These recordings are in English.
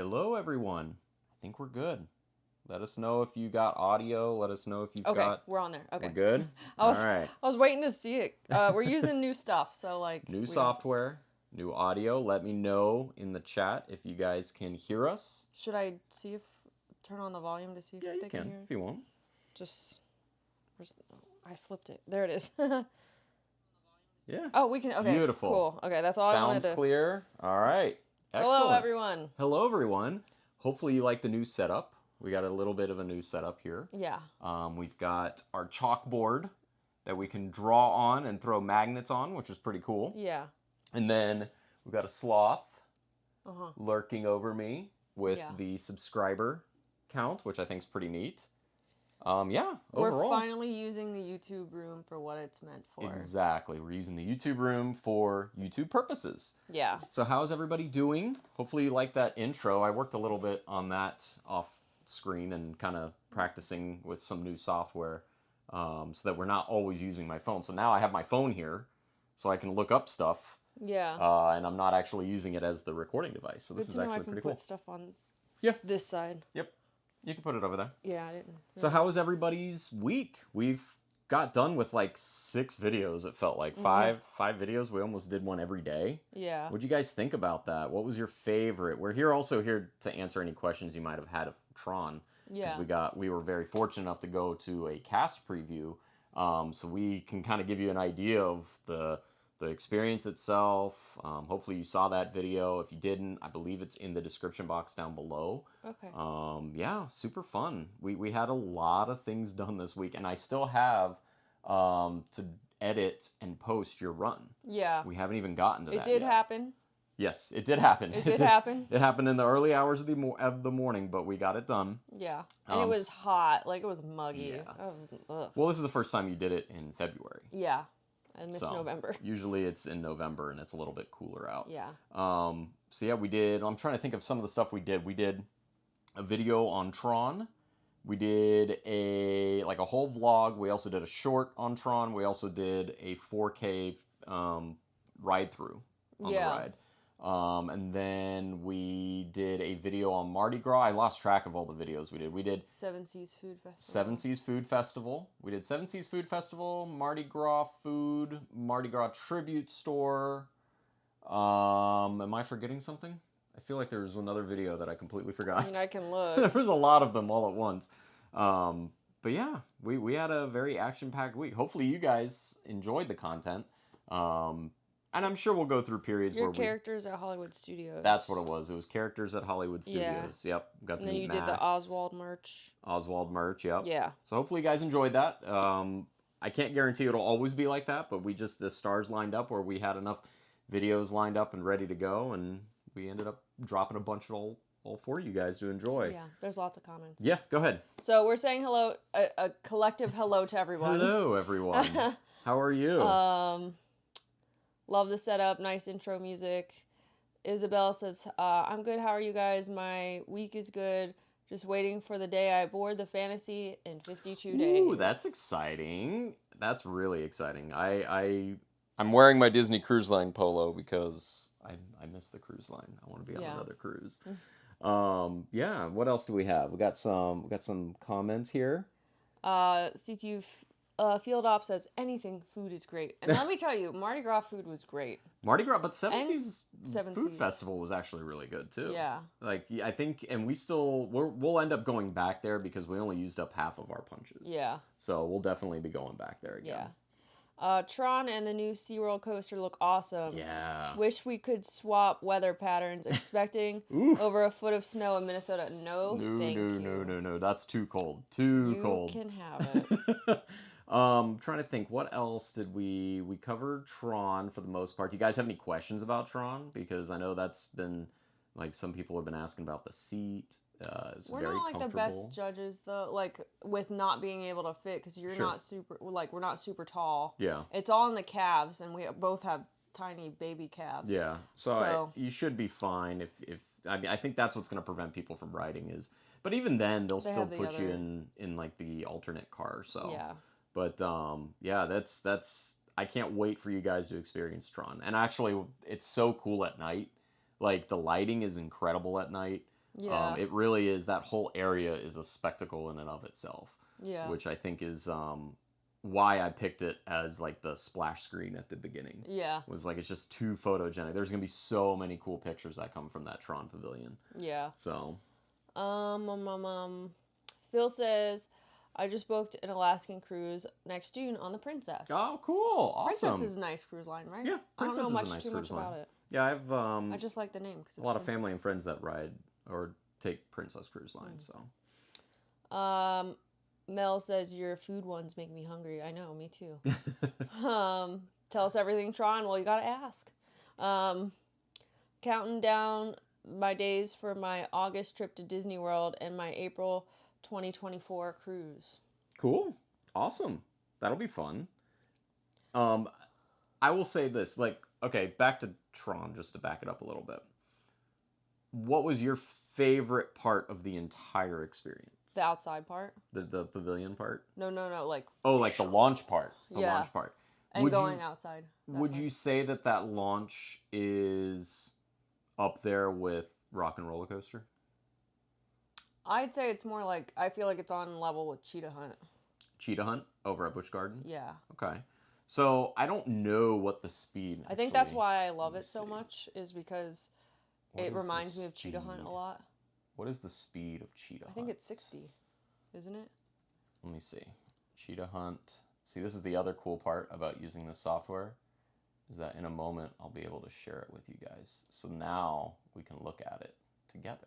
Hello, everyone. I think we're good. Let us know if you got audio. Let us know if you've got... Okay, we're on there. Okay. We're good? All right. I was waiting to see it. We're using new stuff, so like... New software, new audio. Let me know in the chat if you guys can hear us. Should I see if... Turn on the volume to see if they can hear it? If you want. Just... I flipped it. There it is. Yeah. Oh, we can... Okay, beautiful. Cool. Okay, that's all I wanted to... Sounds clear. All right. Excellent. Hello, everyone. Hello, everyone. Hopefully you like the new setup. We got a little bit of a new setup here. Yeah. We've got our chalkboard that we can draw on and throw magnets on, which is pretty cool. Yeah. And then we've got a sloth lurking over me with the subscriber count, which I think is pretty neat. Yeah, overall. We're finally using the YouTube room for what it's meant for. Exactly. We're using the YouTube room for YouTube purposes. Yeah. So how's everybody doing? Hopefully you like that intro. I worked a little bit on that off screen and kind of practicing with some new software so that we're not always using my phone. So now I have my phone here so I can look up stuff. Yeah. And I'm not actually using it as the recording device. So this is actually pretty cool. I can put stuff on this side. Yep. You can put it over there. Yeah, I didn't. So how was everybody's week? We've got done with like 6 videos, it felt like. Five videos. We almost did one every day. Yeah. What'd you guys think about that? What was your favorite? We're also here to answer any questions you might have had of Tron. Yeah. Because we were very fortunate enough to go to a cast preview. So we can kind of give you an idea of the experience itself. Hopefully you saw that video. If you didn't, I believe it's in the description box down below. Okay. Yeah, super fun. We had a lot of things done this week, and I still have to edit and post your run. Yeah. We haven't even gotten to that yet. It did happen. Yes, it did happen. It did happen. It happened in the early hours of the morning, but we got it done. Yeah. And it was hot. Like, it was muggy. Yeah. Well, this is the first time you did it in February. Yeah. I missed November. Usually it's in November and it's a little bit cooler out. Yeah. So yeah, we did, I'm trying to think of some of the stuff we did. We did a video on Tron. We did a whole vlog. We also did a short on Tron. We also did a 4K ride through on the ride. And then we did a video on Mardi Gras. I lost track of all the videos we did. We did Seven Seas Food Festival. Seven Seas Food Festival. We did Seven Seas Food Festival, Mardi Gras food, Mardi Gras tribute store. Am I forgetting something? I feel like there was another video that I completely forgot. I mean, I can look. There was a lot of them all at once. But yeah, we had a very action-packed week. Hopefully you guys enjoyed the content. And I'm sure we'll go through periods where characters at Hollywood Studios. That's what it was. It was characters at Hollywood Studios. Yeah. Yep. Got to meet Max. And then you did the Oswald merch. Oswald merch, yep. Yeah. So hopefully you guys enjoyed that. I can't guarantee it'll always be like that, but the stars lined up where we had enough videos lined up and ready to go, and we ended up dropping a bunch of all for you guys to enjoy. Yeah, there's lots of comments. Yeah, go ahead. So we're saying hello, a collective hello to everyone. Hello, everyone. How are you? Love the setup, nice intro music. Isabel says, I'm good, how are you guys? My week is good. Just waiting for the day I board the fantasy in 52 days. Ooh, that's exciting. That's really exciting. I'm wearing my Disney Cruise Line polo because I miss the cruise line. I want to be on another cruise. Yeah, what else do we have? We got some comments here. CTU Field Op says, anything food is great. And let me tell you, Mardi Gras food was great. Mardi Gras, but Seven Seas Food Festival was actually really good too. Yeah. Like, I think, and we'll end up going back there because we only used up half of our punches. Yeah. So we'll definitely be going back there again. Yeah. Tron and the new SeaWorld coaster look awesome. Yeah. Wish we could swap weather patterns. Expecting over a foot of snow in Minnesota. No, thank you. No. That's too cold. Too cold. You can have it. Trying to think, what else did we covered Tron for the most part. Do you guys have any questions about Tron? Because I know that's been, like, some people have been asking about the seat. We're not, like, the best judges, though, like, with not being able to fit, because you're not super, like, we're not super tall. Yeah. It's all in the calves, and we both have tiny baby calves. Yeah. So you should be fine if I mean, I think that's what's going to prevent people from riding is, but even then, they'll still put you in, like, the alternate car, so. Yeah. But, yeah, that's, I can't wait for you guys to experience Tron. And actually, it's so cool at night. Like, the lighting is incredible at night. Yeah. It really is, that whole area is a spectacle in and of itself. Yeah. Which I think is why I picked it as like the splash screen at the beginning. Yeah. Was like, it's just too photogenic. There's gonna be so many cool pictures that come from that Tron Pavilion. Yeah. So. Phil says, I just booked an Alaskan cruise next June on the Princess. Oh, cool! Awesome. Princess is a nice cruise line, right? Yeah, Princess I don't know is a nice too cruise much line. about it. Yeah, I've I just like the name because a lot of family and friends that ride or take Princess cruise lines. So. Mel says your food ones make me hungry. I know, me too. Tell us everything, Tron. Well, you gotta ask. Counting down my days for my August trip to Disney World and my April 2024 cruise. Cool. Awesome. That'll be fun. I will say this, like, okay, back to Tron, just to back it up a little bit. What was your favorite part of the entire experience? The outside part? The pavilion part? No, like... Oh, like the launch part. The launch part. And going outside. Would you say that launch is up there with Rock and Roller Coaster? I'd say it's more like, I feel like it's on level with Cheetah Hunt. Cheetah Hunt over at Busch Gardens? Yeah. Okay. So I don't know what the speed... I think that's why I love it so much, is because it reminds me of Cheetah Hunt a lot. What is the speed of Cheetah Hunt? I think it's 60, isn't it? Let me see. Cheetah Hunt. See, this is the other cool part about using this software, is that in a moment I'll be able to share it with you guys. So now we can look at it together.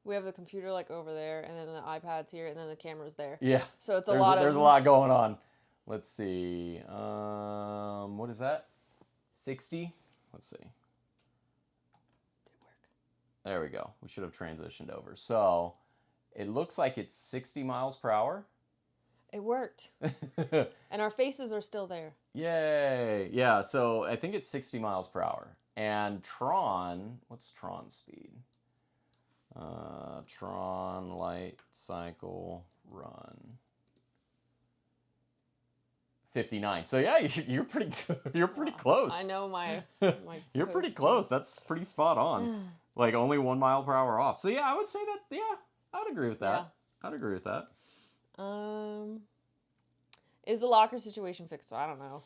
We have the computer like over there, and then the iPad's here, and then the camera's there. Yeah. So it's there's a lot going on. Let's see. What is that? 60? Let's see. There we go. We should have transitioned over. So it looks like it's 60 miles per hour. It worked. And our faces are still there. Yay. Yeah, so I think it's 60 miles per hour. And Tron, what's Tron's speed? Tron light cycle run. 59. So yeah, you're pretty good. You're pretty close. I know my You're pretty close. That's pretty spot on. Like only 1 mile per hour off. So yeah, I would say that, yeah, I would agree with that. Yeah. I'd agree with that. Is the locker situation fixed? I don't know.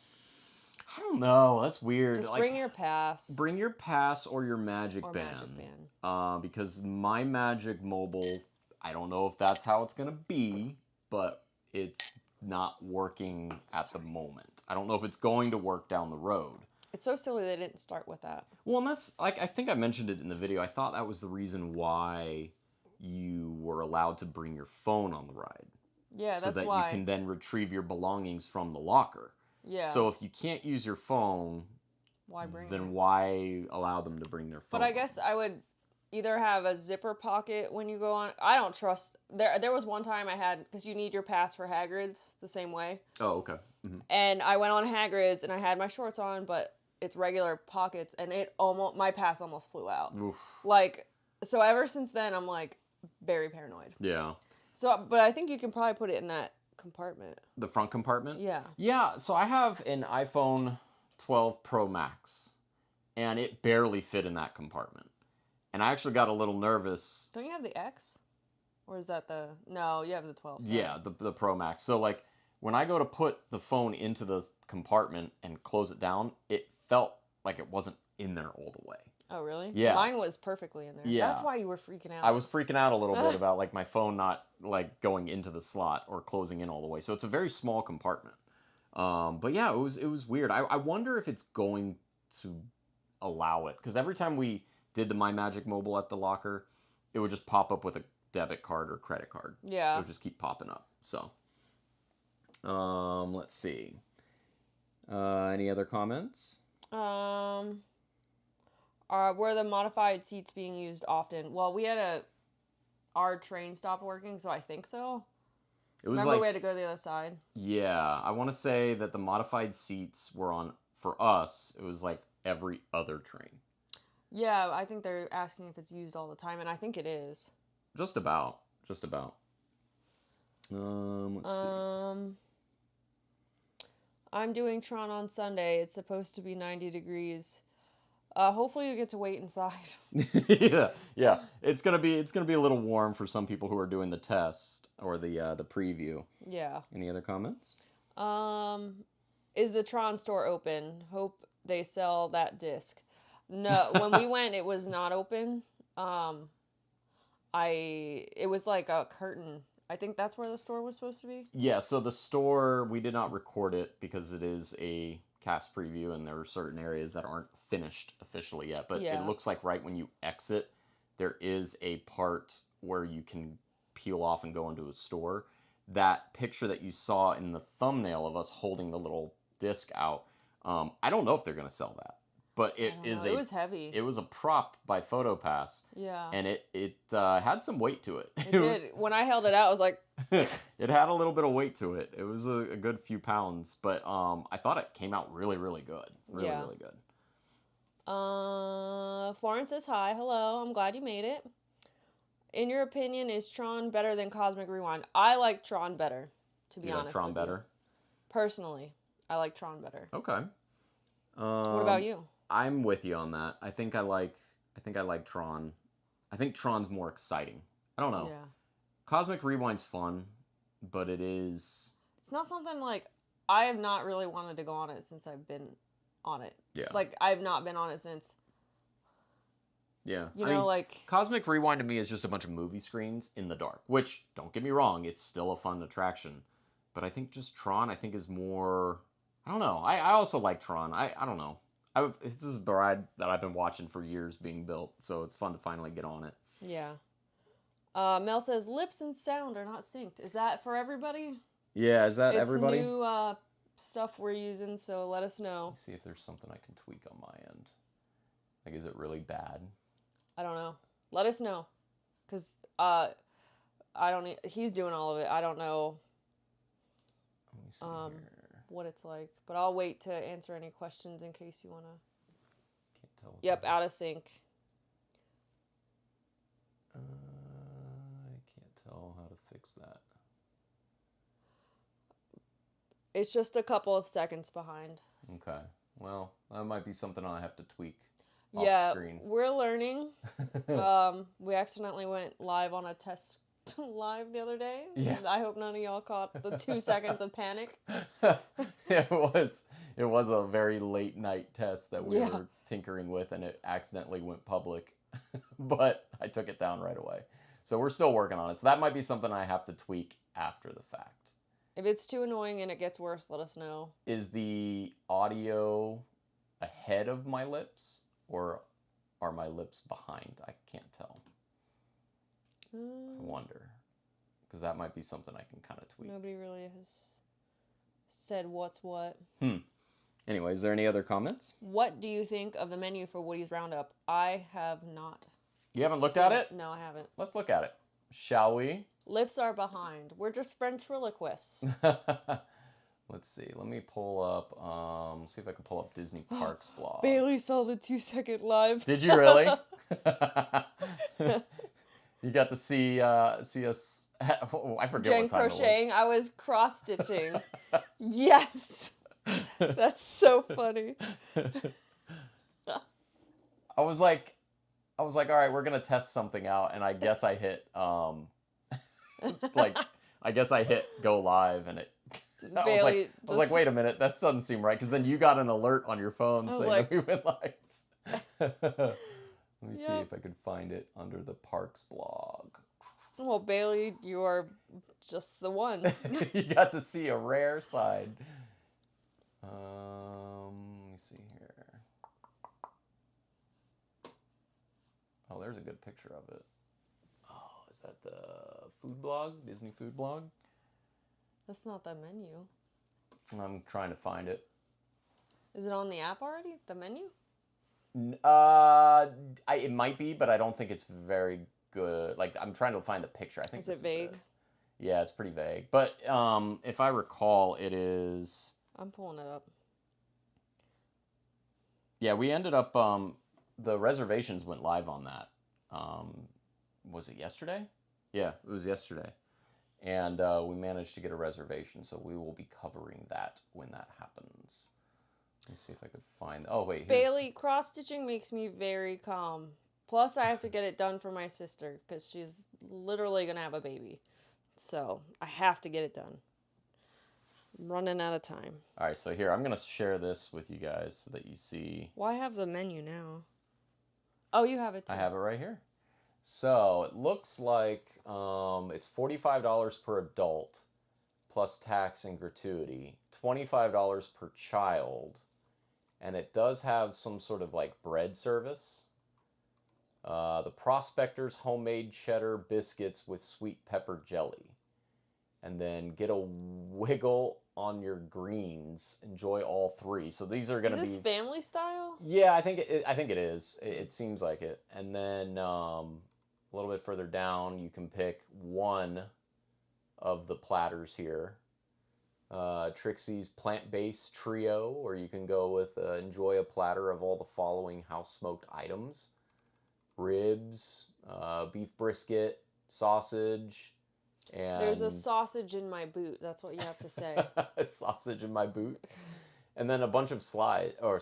I don't know. That's weird. Just bring your pass. Bring your pass or your Magic Band. Because my Magic Mobile, I don't know if that's how it's going to be, but it's not working at the moment. I don't know if it's going to work down the road. It's so silly they didn't start with that. Well, and that's, like, I think I mentioned it in the video. I thought that was the reason why you were allowed to bring your phone on the ride. Yeah, so that's why. So that you can then retrieve your belongings from the locker. Yeah. So if you can't use your phone, why allow them to bring their phone? But I guess I would either have a zipper pocket when you go on. I don't trust. There was one time I had, because you need your pass for Hagrid's the same way. Oh, okay. Mm-hmm. And I went on Hagrid's and I had my shorts on, but it's regular pockets, and my pass almost flew out. Oof. Like, so ever since then, I'm like very paranoid. Yeah. So, but I think you can probably put it in that compartment. The front compartment? Yeah. Yeah, so I have an iPhone 12 Pro Max, and it barely fit in that compartment. And I actually got a little nervous. Don't you have the X? Or is that the... No, you have the 12. Sorry. Yeah, the Pro Max. So, like, when I go to put the phone into the compartment and close it down, it felt like it wasn't in there all the way. Oh, really? Yeah. Mine was perfectly in there. Yeah. That's why you were freaking out. I was freaking out a little bit about, like, my phone not, like, going into the slot or closing in all the way. So it's a very small compartment. But yeah, it was weird. I wonder if it's going to allow it. Because every time we did the My Magic Mobile at the locker, it would just pop up with a debit card or credit card. Yeah. It would just keep popping up. So, let's see. Any other comments? Were the modified seats being used often? Well, our train stopped working, so I think so. It was Remember we had to go to the other side? Yeah, I want to say that the modified seats were on, for us, it was like every other train. Yeah, I think they're asking if it's used all the time, and I think it is. Just about. Let's see. I'm doing Tron on Sunday. It's supposed to be 90 degrees. Hopefully you get to wait inside. Yeah. It's gonna be a little warm for some people who are doing the test or the preview. Yeah. Any other comments? Is the Tron store open? Hope they sell that disc. No, when we went, it was not open. It was like a curtain. I think that's where the store was supposed to be. Yeah, so the store, we did not record it because it is a cast preview and there are certain areas that aren't finished officially yet. But Yeah. it looks like right when you exit, there is a part where you can peel off and go into a store. That picture that you saw in the thumbnail of us holding the little disc out, I don't know if they're going to sell that. But it was heavy. It was a prop by PhotoPass. Yeah. And it had some weight to it. It did. When I held it out, I was like... It had a little bit of weight to it. It was a good few pounds. But I thought it came out really, really good. Really, yeah. really good. Florence says hi. Hello. I'm glad you made it. In your opinion, is Tron better than Cosmic Rewind? I like Tron better, to be honest. Tron better? Personally, I like Tron better. Okay. What about you? I'm with you on that. I think I like Tron. I think Tron's more exciting. I don't know. Yeah. Cosmic Rewind's fun, but it is... It's not something like... I have not really wanted to go on it since I've been on it. Yeah. Like, I've not been on it since... Yeah. You know, like... Cosmic Rewind to me is just a bunch of movie screens in the dark, which, don't get me wrong, it's still a fun attraction. But I think just Tron, I think, is more... I don't know. I also like Tron. I don't know. This is a ride that I've been watching for years being built, so it's fun to finally get on it. Yeah. Mel says, lips and sound are not synced. Is that for everybody? Yeah, is that everybody? It's new stuff we're using, so let us know. Let me see if there's something I can tweak on my end. Like, is it really bad? I don't know. Let us know. Because he's doing all of it. I don't know Let me see here. what it's like. But I'll wait to answer any questions in case you want to. Can't tell. Yep, out of sync. I can't tell how to fix that. It's just a couple of seconds behind. Okay. Well, that might be something I have to tweak. Yeah, screen. We're learning. We accidentally went live on a test live the other day. Yeah. I hope none of y'all caught the 2 seconds of panic. It was a very late night test that we were tinkering with, and it accidentally went public. But I took it down right away. So we're still working on it. So that might be something I have to tweak after the fact. If it's too annoying and it gets worse, let us know. Is the audio ahead of my lips, or are my lips behind? I can't tell. I wonder. Because that might be something I can kind of tweak. Nobody really has said what's what. Anyway, is there any other comments? What do you think of the menu for Woody's Roundup? I have not. You haven't looked at it? No, I haven't. Let's look at it. Shall we? Lips are behind. We're just ventriloquists. Let's see. Let me pull up, see if I can pull up Disney Parks blog. Bailey saw the 2-second live. Did you really? You got to see us. Oh, I forget Jen what time crocheting. it I was cross stitching. Yes, that's so funny. I was like, all right, we're gonna test something out, and I guess I hit I guess I hit go live, and it. I was like, wait a minute, that doesn't seem right, because then you got an alert on your phone saying that we went live. Let me see if I could find it under the Parks blog. Well, Bailey, you are just the one. You got to see a rare side. Let me see here. Oh, there's a good picture of it. Oh, is that the food blog? Disney food blog? That's not the menu. I'm trying to find it. Is it on the app already? The menu? It might be, but I don't think it's very good. Like, I'm trying to find the picture. I think is it vague? Yeah, it's pretty vague. But if I recall, it is. I'm pulling it up. Yeah, we ended up. The reservations went live on that. Was it yesterday? Yeah, it was yesterday. And we managed to get a reservation, so we will be covering that when that happens. Let me see if I could find. Oh wait, Bailey, cross stitching makes me very calm. Plus, I have to get it done for my sister because she's literally gonna have a baby, so I have to get it done. I'm running out of time. All right, so here I'm gonna share this with you guys so that you see. Well, I have the menu now. Oh, you have it too. I have it right here. So it looks like it's $45 per adult, plus tax and gratuity, $25 per child, and it does have some sort of like bread service. The Prospector's homemade cheddar biscuits with sweet pepper jelly. And then get a wiggle on your greens. Enjoy all three. So these are going to be... Is this family style? Yeah, I think it is. It seems like it. And then a little bit further down, you can pick one of the platters here. Trixie's plant-based trio, or you can go with enjoy a platter of all the following house-smoked items. Ribs, beef brisket, sausage, and... There's a sausage in my boot. That's what you have to say. Sausage in my boot. And then a bunch of sides for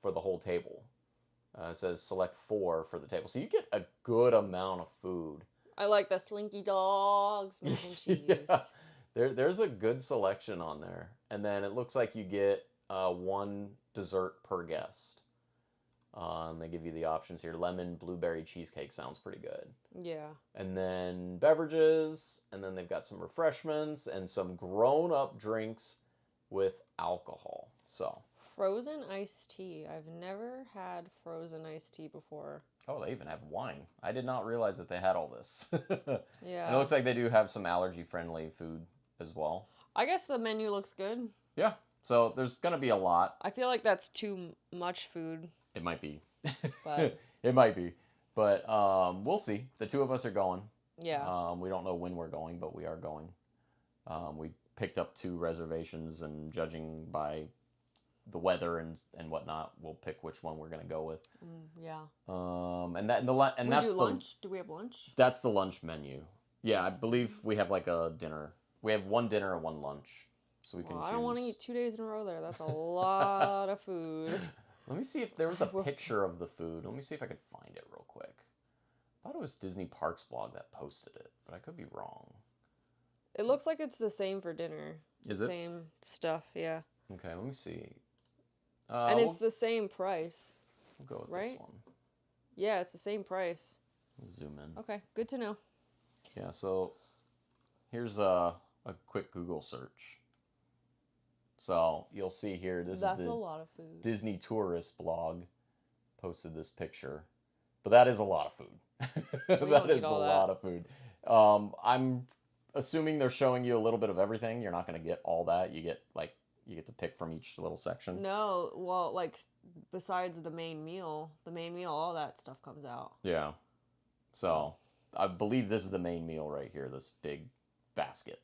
the whole table. It says select 4 for the table. So you get a good amount of food. I like the Slinky Dogs mac and cheese. Yeah. There's a good selection on there. And then it looks like you get 1 dessert per guest. They give you the options here. Lemon blueberry cheesecake sounds pretty good. Yeah. And then beverages, and then they've got some refreshments and some grown-up drinks with alcohol. So Frozen iced tea. I've never had frozen iced tea before. Oh, they even have wine. I did not realize that they had all this. Yeah. And it looks like they do have some allergy-friendly food as well. I guess the menu looks good. Yeah. So there's going to be a lot. I feel like that's too much food. It might be. But it might be. But we'll see. The 2 of us are going. yeah. We don't know when we're going, but we are going. We picked up 2 reservations, and judging by the weather and whatnot, we'll pick which one we're gonna go with. Yeah. And that's do lunch. Do we have lunch? That's the lunch menu. Yeah, I believe we have like a dinner. We have 1 dinner and 1 lunch, so we can choose. I don't want to eat 2 days in a row there. That's a lot of food. Let me see if there was a picture of the food. Let me see if I could find it real quick. I thought it was Disney Parks blog that posted it, but I could be wrong. It looks like it's the same for dinner. Is it? Same stuff, yeah. Okay, let me see. And it's the same price. We'll go with right? this one. Yeah, it's the same price. Zoom in. Okay, good to know. Yeah, so here's a quick Google search. So you'll see here, this That's is the a lot of food. Disney Tourist blog posted this picture. But that is a lot of food. That is a lot of food. I'm assuming they're showing you a little bit of everything. You're not going to get all that. You get to pick from each little section. No, well, like besides the main meal, all that stuff comes out. Yeah. So I believe this is the main meal right here, this big basket.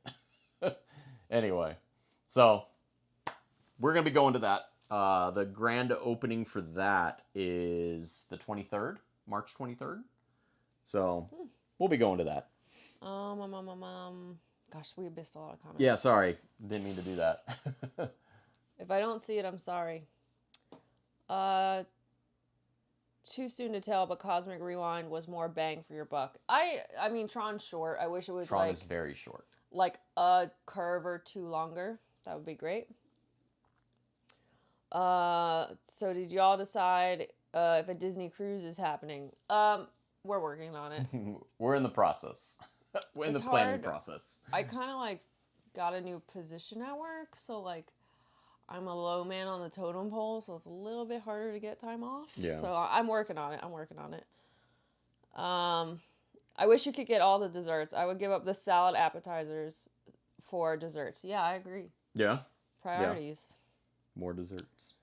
Anyway, so we're going to be going to that. The grand opening for that is the 23rd, March 23rd. So we'll be going to that. Gosh, we missed a lot of comments. Yeah, sorry. Didn't mean to do that. If I don't see it, I'm sorry. Too soon to tell, but Cosmic Rewind was more bang for your buck. I mean, Tron's short. I wish it was Tron is very short. Like a curve or 2 longer. That would be great. So did y'all decide if a Disney cruise is happening? We're working on it. We're in the process. We're in the planning process. I kind of like got a new position at work, so like I'm a low man on the totem pole, so it's a little bit harder to get time off. Yeah. So I'm working on it. I wish you could get all the desserts. I would give up the salad appetizers for desserts. Yeah, I agree. Yeah. Priorities. Yeah. More desserts.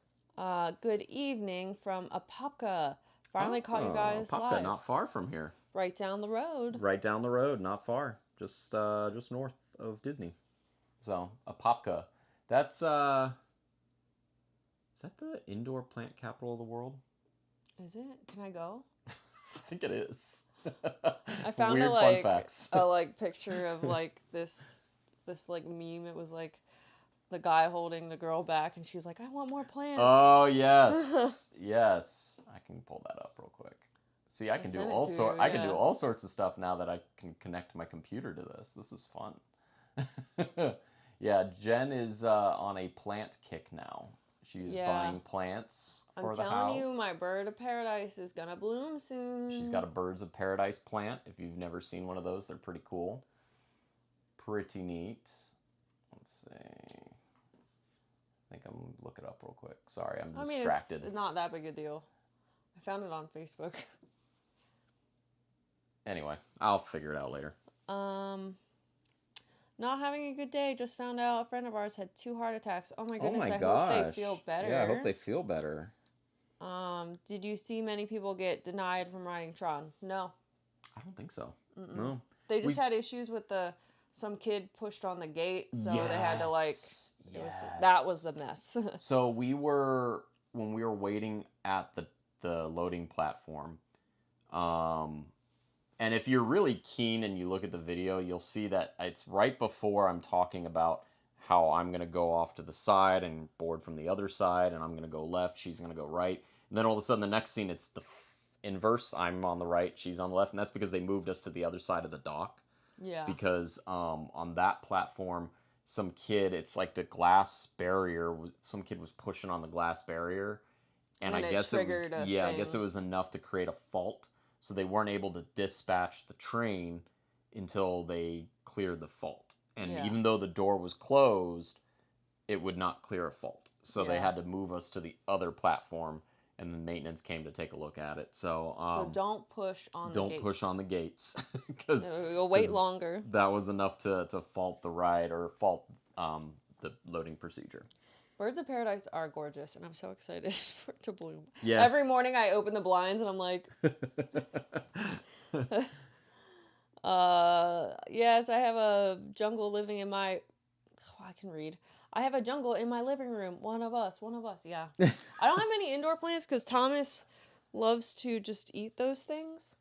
Good evening from Apopka. Finally caught you guys Apopka, live. not far from here. Right down the road. Right down the road, not far. Just north of Disney. So, Apopka. That's is that the indoor plant capital of the world? Is it? Can I go? I think it is. I found Weird fun facts. a like picture of like this like meme. It was like the guy holding the girl back, and she's like, I want more plants. Oh, yes. Yes. I can pull that up real quick. See, I can do all sorts. I can do all sorts of stuff now that I can connect my computer to this. This is fun. Yeah, Jen is on a plant kick now. She's buying plants for the house. I'm telling you, my bird of paradise is gonna bloom soon. She's got a birds of paradise plant. If you've never seen one of those, they're pretty cool. Pretty neat. Let's see. I think I'm gonna look it up real quick. Sorry, I'm distracted. It's not that big a deal. I found it on Facebook. Anyway, I'll figure it out later. Not having a good day. Just found out a friend of ours had 2 heart attacks. Oh my goodness, I hope they feel better. Yeah, I hope they feel better. Did you see many people get denied from riding Tron? No. I don't think so. Mm-mm. No. They just had issues with some kid pushed on the gate, so they had to that was the mess. So when we were waiting at the loading platform, and if you're really keen and you look at the video, you'll see that it's right before I'm talking about how I'm going to go off to the side and board from the other side, and I'm going to go left, she's going to go right. And then all of a sudden, the next scene, it's the inverse. I'm on the right, she's on the left, and that's because they moved us to the other side of the dock. Yeah. Because on that platform, some kid, it's like the glass barrier, some kid was pushing on the glass barrier, and I guess it was, I guess it was enough to create a fault. So they weren't able to dispatch the train until they cleared the fault. And even though the door was closed, it would not clear a fault. So they had to move us to the other platform, and the maintenance came to take a look at it. So don't push on the gates. Don't push on the gates. Because you'll wait longer. That was enough to fault the ride or fault the loading procedure. Birds of paradise are gorgeous, and I'm so excited for it to bloom. Yeah. Every morning I open the blinds, and I'm like... yes, I have a jungle living in my... Oh, I can read. I have a jungle in my living room. One of us, yeah. I don't have many indoor plants because Thomas loves to just eat those things.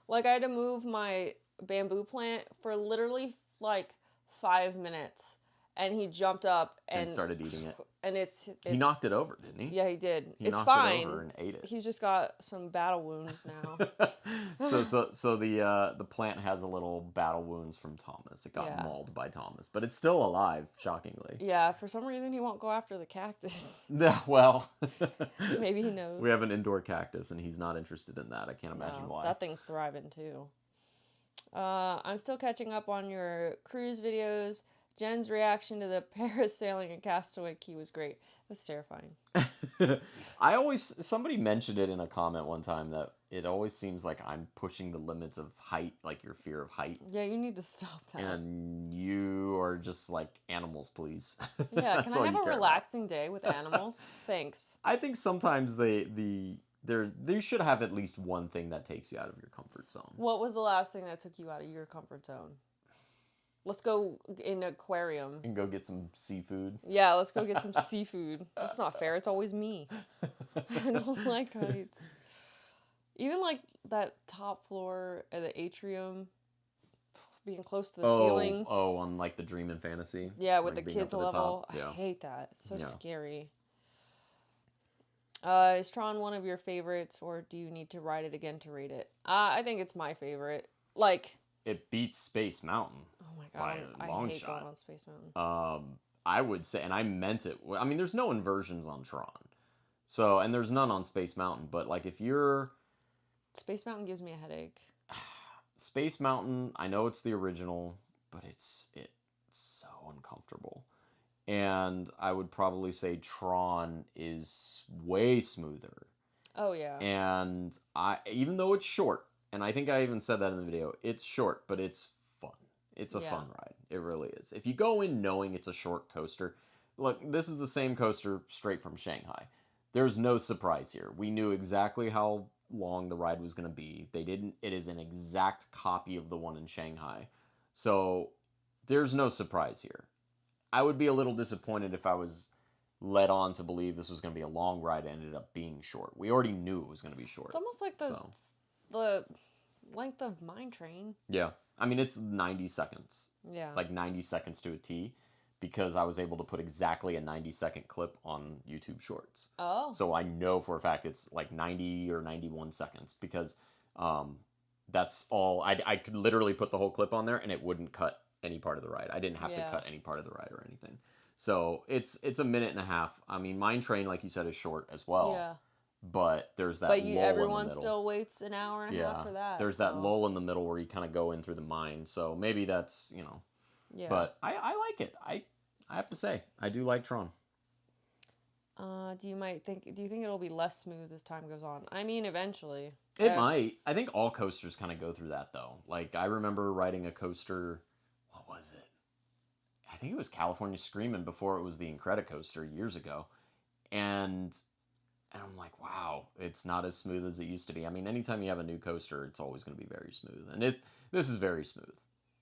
Like, I had to move my bamboo plant for literally, 5 minutes. And he jumped up and started eating it. And it's he knocked it over, didn't he? Yeah, he did. He knocked it over and ate it. He's just got some battle wounds now. So the plant has a little battle wounds from Thomas. It got mauled by Thomas, but it's still alive, shockingly. Yeah, for some reason he won't go after the cactus. Yeah, well, maybe he knows. We have an indoor cactus, and he's not interested in that. I can't imagine why. That thing's thriving too. I'm still catching up on your cruise videos. Jen's reaction to the parasailing in Castaway Key was great. It was terrifying. Somebody mentioned it in a comment one time that it always seems like I'm pushing the limits of height, like your fear of height. Yeah, you need to stop that. And you are just like, animals, please. Yeah, can I have a relaxing day with animals? Thanks. I think sometimes they should have at least one thing that takes you out of your comfort zone. What was the last thing that took you out of your comfort zone? Let's go in an aquarium. And go get some seafood. Yeah, let's go get some seafood. That's not fair. It's always me. I don't like heights. Even like that top floor at the atrium, being close to the ceiling. Oh, on like the Dream and Fantasy. Yeah, with the kids level. I hate that. It's so scary. Is Tron one of your favorites, or do you need to ride it again to rate it? I think it's my favorite. It beats Space Mountain. Oh my god, I hate going on Space Mountain. I would say, and I meant it. I mean, there's no inversions on Tron, so and there's none on Space Mountain. But if you're, Space Mountain gives me a headache. Space Mountain, I know it's the original, but it's so uncomfortable. And I would probably say Tron is way smoother. Oh yeah. And even though it's short. And I think I even said that in the video. It's short, but it's fun. It's a fun ride. It really is. If you go in knowing it's a short coaster, look, this is the same coaster straight from Shanghai. There's no surprise here. We knew exactly how long the ride was going to be. It is an exact copy of the one in Shanghai. So there's no surprise here. I would be a little disappointed if I was led on to believe this was going to be a long ride and ended up being short. We already knew it was going to be short. It's almost like the length of Mine Train. Yeah. I mean, it's 90 seconds. Yeah. 90 seconds to a T. because I was able to put exactly a 90-second clip on YouTube Shorts. Oh. So I know for a fact it's like 90 or 91 seconds because that's all. I could literally put the whole clip on there and it wouldn't cut any part of the ride. I didn't have to cut any part of the ride or anything. So it's a minute and a half. I mean, Mine Train, like you said, is short as well. Yeah. But there's that but lull in the everyone middle. still waits an hour and a half for that. There's that lull in the middle where you kind of go in through the mine. So maybe that's, Yeah. But I like it. I have to say, I do like Tron. Do you think it'll be less smooth as time goes on? I mean, eventually. It might. I think all coasters kind of go through that, though. Like, I remember riding a coaster, what was it? I think it was California Screamin' before it was the Incredicoaster years ago. And I'm like, wow, it's not as smooth as it used to be. I mean, anytime you have a new coaster, it's always going to be very smooth. And this is very smooth.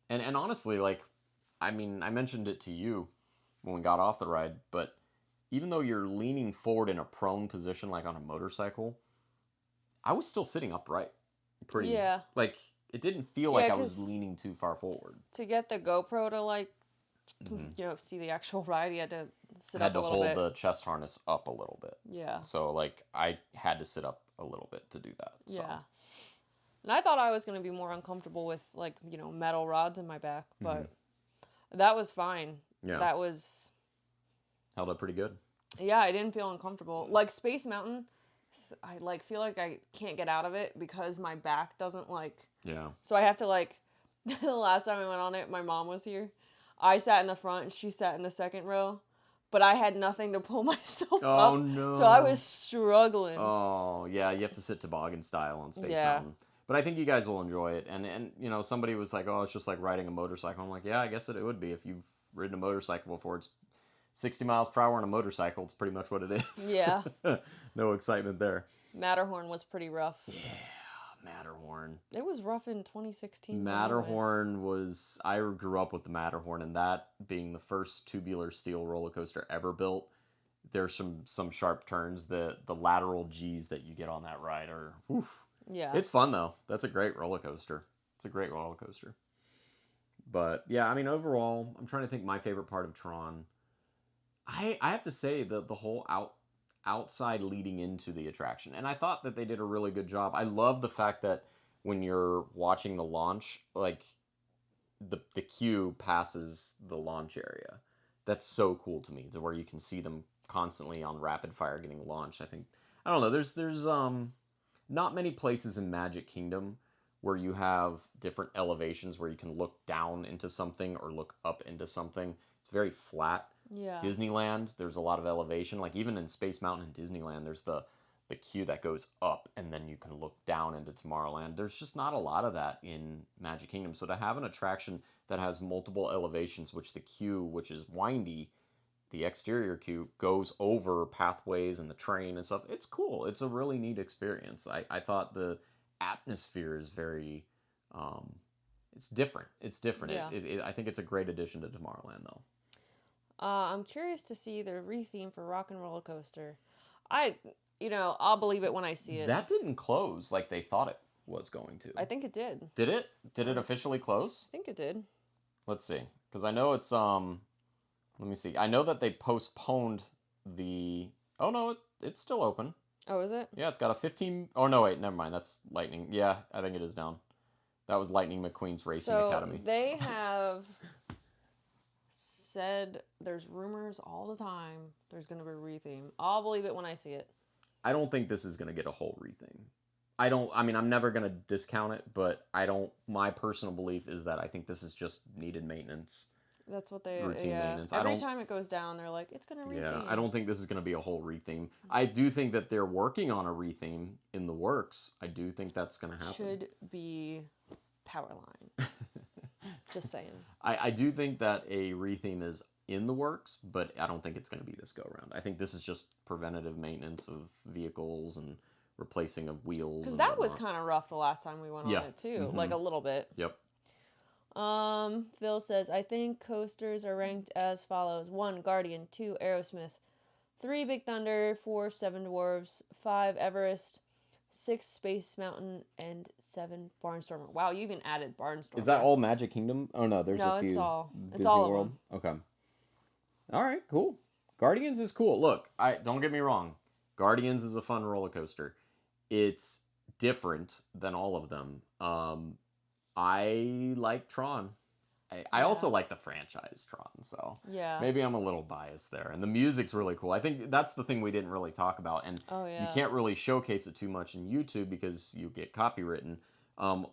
And honestly, like, I mean, I mentioned it to you when we got off the ride, but even though you're leaning forward in a prone position, like on a motorcycle, I was still sitting upright. Pretty. Yeah. Like, it didn't feel like I was leaning too far forward. To get the GoPro to, like, see the actual ride, you had to sit up a little bit. Had to hold the chest harness up a little bit. Yeah. So, like, I had to sit up a little bit to do that. So. Yeah. And I thought I was going to be more uncomfortable with, like, metal rods in my back, but that was fine. Yeah. That was... held up pretty good. Yeah, I didn't feel uncomfortable. Like, Space Mountain, I, like, feel like I can't get out of it because my back doesn't, like... Yeah. So I have to, like... the last time I went on it, my mom was here. I sat in the front and she sat in the second row. But I had nothing to pull myself up. Oh, no. So I was struggling. Oh, yeah, you have to sit toboggan style on Space Mountain. But I think you guys will enjoy it. And somebody was like, oh, it's just like riding a motorcycle. I'm like, yeah, I guess it would be. If you've ridden a motorcycle before, it's 60 miles per hour on a motorcycle. It's pretty much what it is. Yeah. No excitement there. Matterhorn was pretty rough. Yeah, Matterhorn. It was rough in 2016. Matterhorn was... I grew up with the Matterhorn, and that being the first tubular steel roller coaster ever built, there's some sharp turns. The lateral G's that you get on that ride are... Oof. Yeah. It's fun, though. That's a great roller coaster. It's a great roller coaster. But, yeah, I mean, overall, I'm trying to think my favorite part of Tron. I have to say the whole outside leading into the attraction. And I thought that they did a really good job. I love the fact that when you're watching the launch, like, the queue passes the launch area. That's so cool to me, to where you can see them constantly on rapid fire getting launched. I don't know, there's not many places in Magic Kingdom where you have different elevations where you can look down into something or look up into something. It's very flat. Yeah. Disneyland, there's a lot of elevation. Like, even in Space Mountain and Disneyland, there's the queue that goes up, and then you can look down into Tomorrowland. There's just not a lot of that in Magic Kingdom. So to have an attraction that has multiple elevations, which the queue, which is windy, the exterior queue, goes over pathways and the train and stuff, it's cool. It's a really neat experience. I thought the atmosphere is very... it's different. It's different. Yeah. I think it's a great addition to Tomorrowland, though. I'm curious to see the retheme for Rock and Roller Coaster. I'll believe it when I see it. That didn't close like they thought it was going to. I think it did. Did it? Did it officially close? I think it did. Let's see. Because I know it's, let me see. I know that they postponed the... Oh, no, it's still open. Oh, is it? Yeah, it's got a 15... Oh, no, wait, never mind. That's Lightning. Yeah, I think it is down. That was Lightning McQueen's Racing Academy. So they have... said there's rumors all the time there's going to be a retheme. I'll believe it when I see it. I don't think this is going to get a whole retheme. I'm never going to discount it, but my personal belief is that I think this is just needed maintenance. That's what they... routine maintenance. Every time it goes down, they're like, it's going to retheme. Yeah, I don't think this is going to be a whole retheme. I do think that they're working on a retheme in the works. I do think that's going to happen. Should be Powerline. Just saying. I do think that a retheme is in the works, but I don't think it's going to be this go-around. I think this is just preventative maintenance of vehicles and replacing of wheels. Because that was kind of rough the last time we went on it, too. Like, a little bit. Yep. Phil says, I think coasters are ranked as follows. 1, Guardian. 2, Aerosmith. 3, Big Thunder. 4, Seven Dwarfs. 5, Everest. 6, Space Mountain, and 7, Barnstormer. Wow, you even added Barnstormer. Is that all Magic Kingdom? Oh, no, there's a few. No, it's all. Disney It's all World. of them. Okay. All right, cool. Guardians is cool. Look, I don't get me wrong. Guardians is a fun roller coaster. It's different than all of them. I like Tron. I also Yeah. like the franchise Tron, so Yeah. maybe I'm a little biased there. And the music's really cool. I think that's the thing we didn't really talk about, and Oh you yeah. can't really showcase it too much in YouTube because you get copywritten.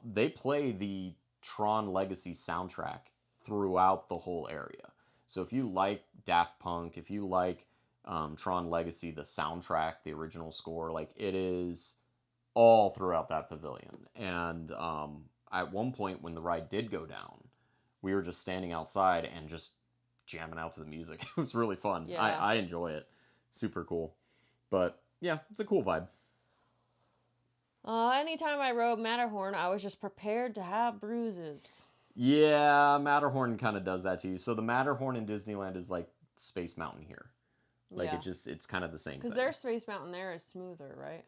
They play the Tron Legacy soundtrack throughout the whole area. So if you like Daft Punk, if you like Tron Legacy, the soundtrack, the original score, like it is all throughout that pavilion. And at one point when the ride did go down, we were just standing outside and just jamming out to the music. It was really fun. Yeah. I enjoy it. Super cool. But yeah, it's a cool vibe. Anytime I rode Matterhorn, I was just prepared to have bruises. Yeah, Matterhorn kind of does that to you. So the Matterhorn in Disneyland is like Space Mountain here. Like Yeah. it's kind of the same Because thing. their Space Mountain there is smoother, right?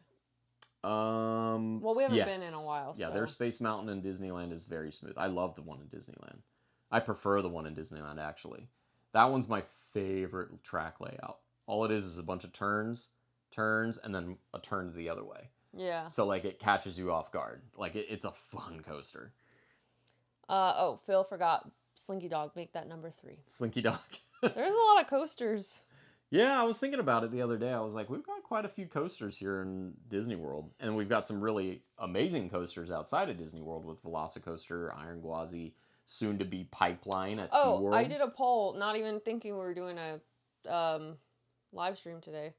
Well, we haven't been in a while, Yeah, so. their Space Mountain in Disneyland is very smooth. I love the one in Disneyland. I prefer the one in Disneyland actually. That one's my favorite track layout. All it is a bunch of turns, and then a turn the other way. Yeah. So like it catches you off guard. Like it's a fun coaster. Phil forgot Slinky Dog. Make that number 3. Slinky Dog. There's a lot of coasters. Yeah, I was thinking about it the other day. I was like, we've got quite a few coasters here in Disney World, and we've got some really amazing coasters outside of Disney World with Velocicoaster, Iron Gwazi, soon to be Pipeline at SeaWorld. I did a poll, not even thinking we were doing a live stream today,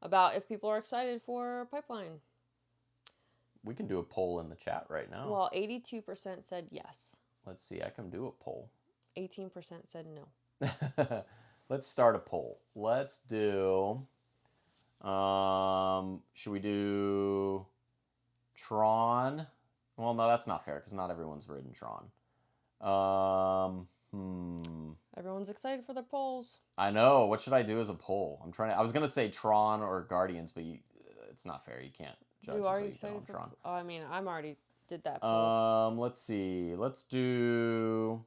about if people are excited for Pipeline. We can do a poll in the chat right now. Well, 82% said yes. Let's see, I can do a poll. 18% said no. Let's start a poll. Let's do. Should we do Tron? Well, no, that's not fair because not everyone's ridden Tron. Everyone's excited for their polls. I know. What should I do as a poll? I was gonna say Tron or Guardians, but it's not fair. You can't judge You are until you excited get on for Tron. Oh, I mean, I'm already did that poll. Let's see. Let's do.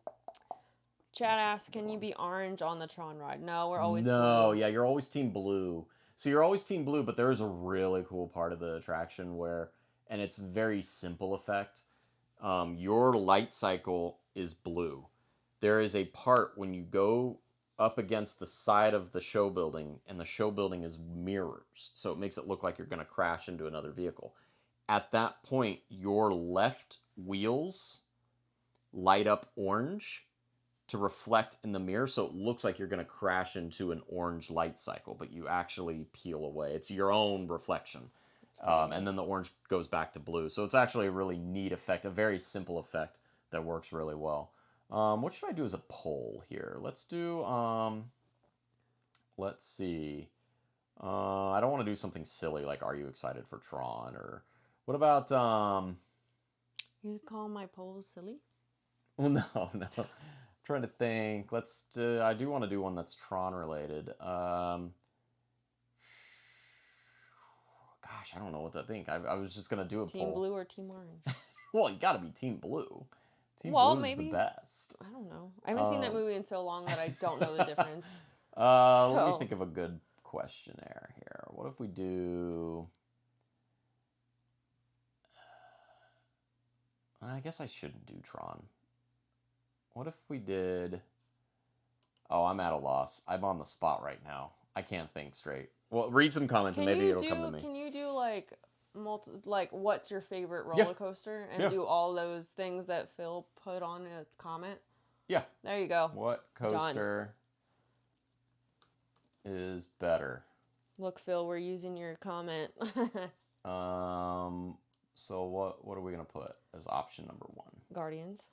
Chad asks, can you be orange on the Tron ride? No, we're always No, blue. yeah, you're always team blue. So you're always team blue, but there is a really cool part of the attraction where, and it's very simple effect. Your light cycle is blue. There is a part when you go up against the side of the show building, and the show building is mirrors, so it makes it look like you're going to crash into another vehicle. At that point, your left wheels light up orange to reflect in the mirror, so it looks like you're going to crash into an orange light cycle, but you actually peel away. It's your own reflection. And then the orange goes back to blue. So it's actually a really neat effect, a very simple effect that works really well. What should I do as a poll here? Let's do, let's see. I don't want to do something silly like, are you excited for Tron? Or what about, You call my polls silly? well, no. I'm trying to think. I do want to do one that's Tron related. Gosh, I don't know what to think. I was just gonna do a Team poll. blue or team orange? Well, you gotta be Team Blue. Team Well, Blue is maybe. the best. I don't know. I haven't seen that movie in so long that I don't know the difference. Let me think of a good questionnaire here. What if we do... I guess I shouldn't do Tron. What if we did... Oh, I'm at a loss. I'm on the spot right now. I can't think straight. Well, read some comments and maybe it'll come to me. Can you do like what's your favorite roller coaster and do all those things that Phil put on a comment? Yeah. There you go. What coaster is better? Look, Phil, we're using your comment. So what are we gonna put as option number 1? Guardians.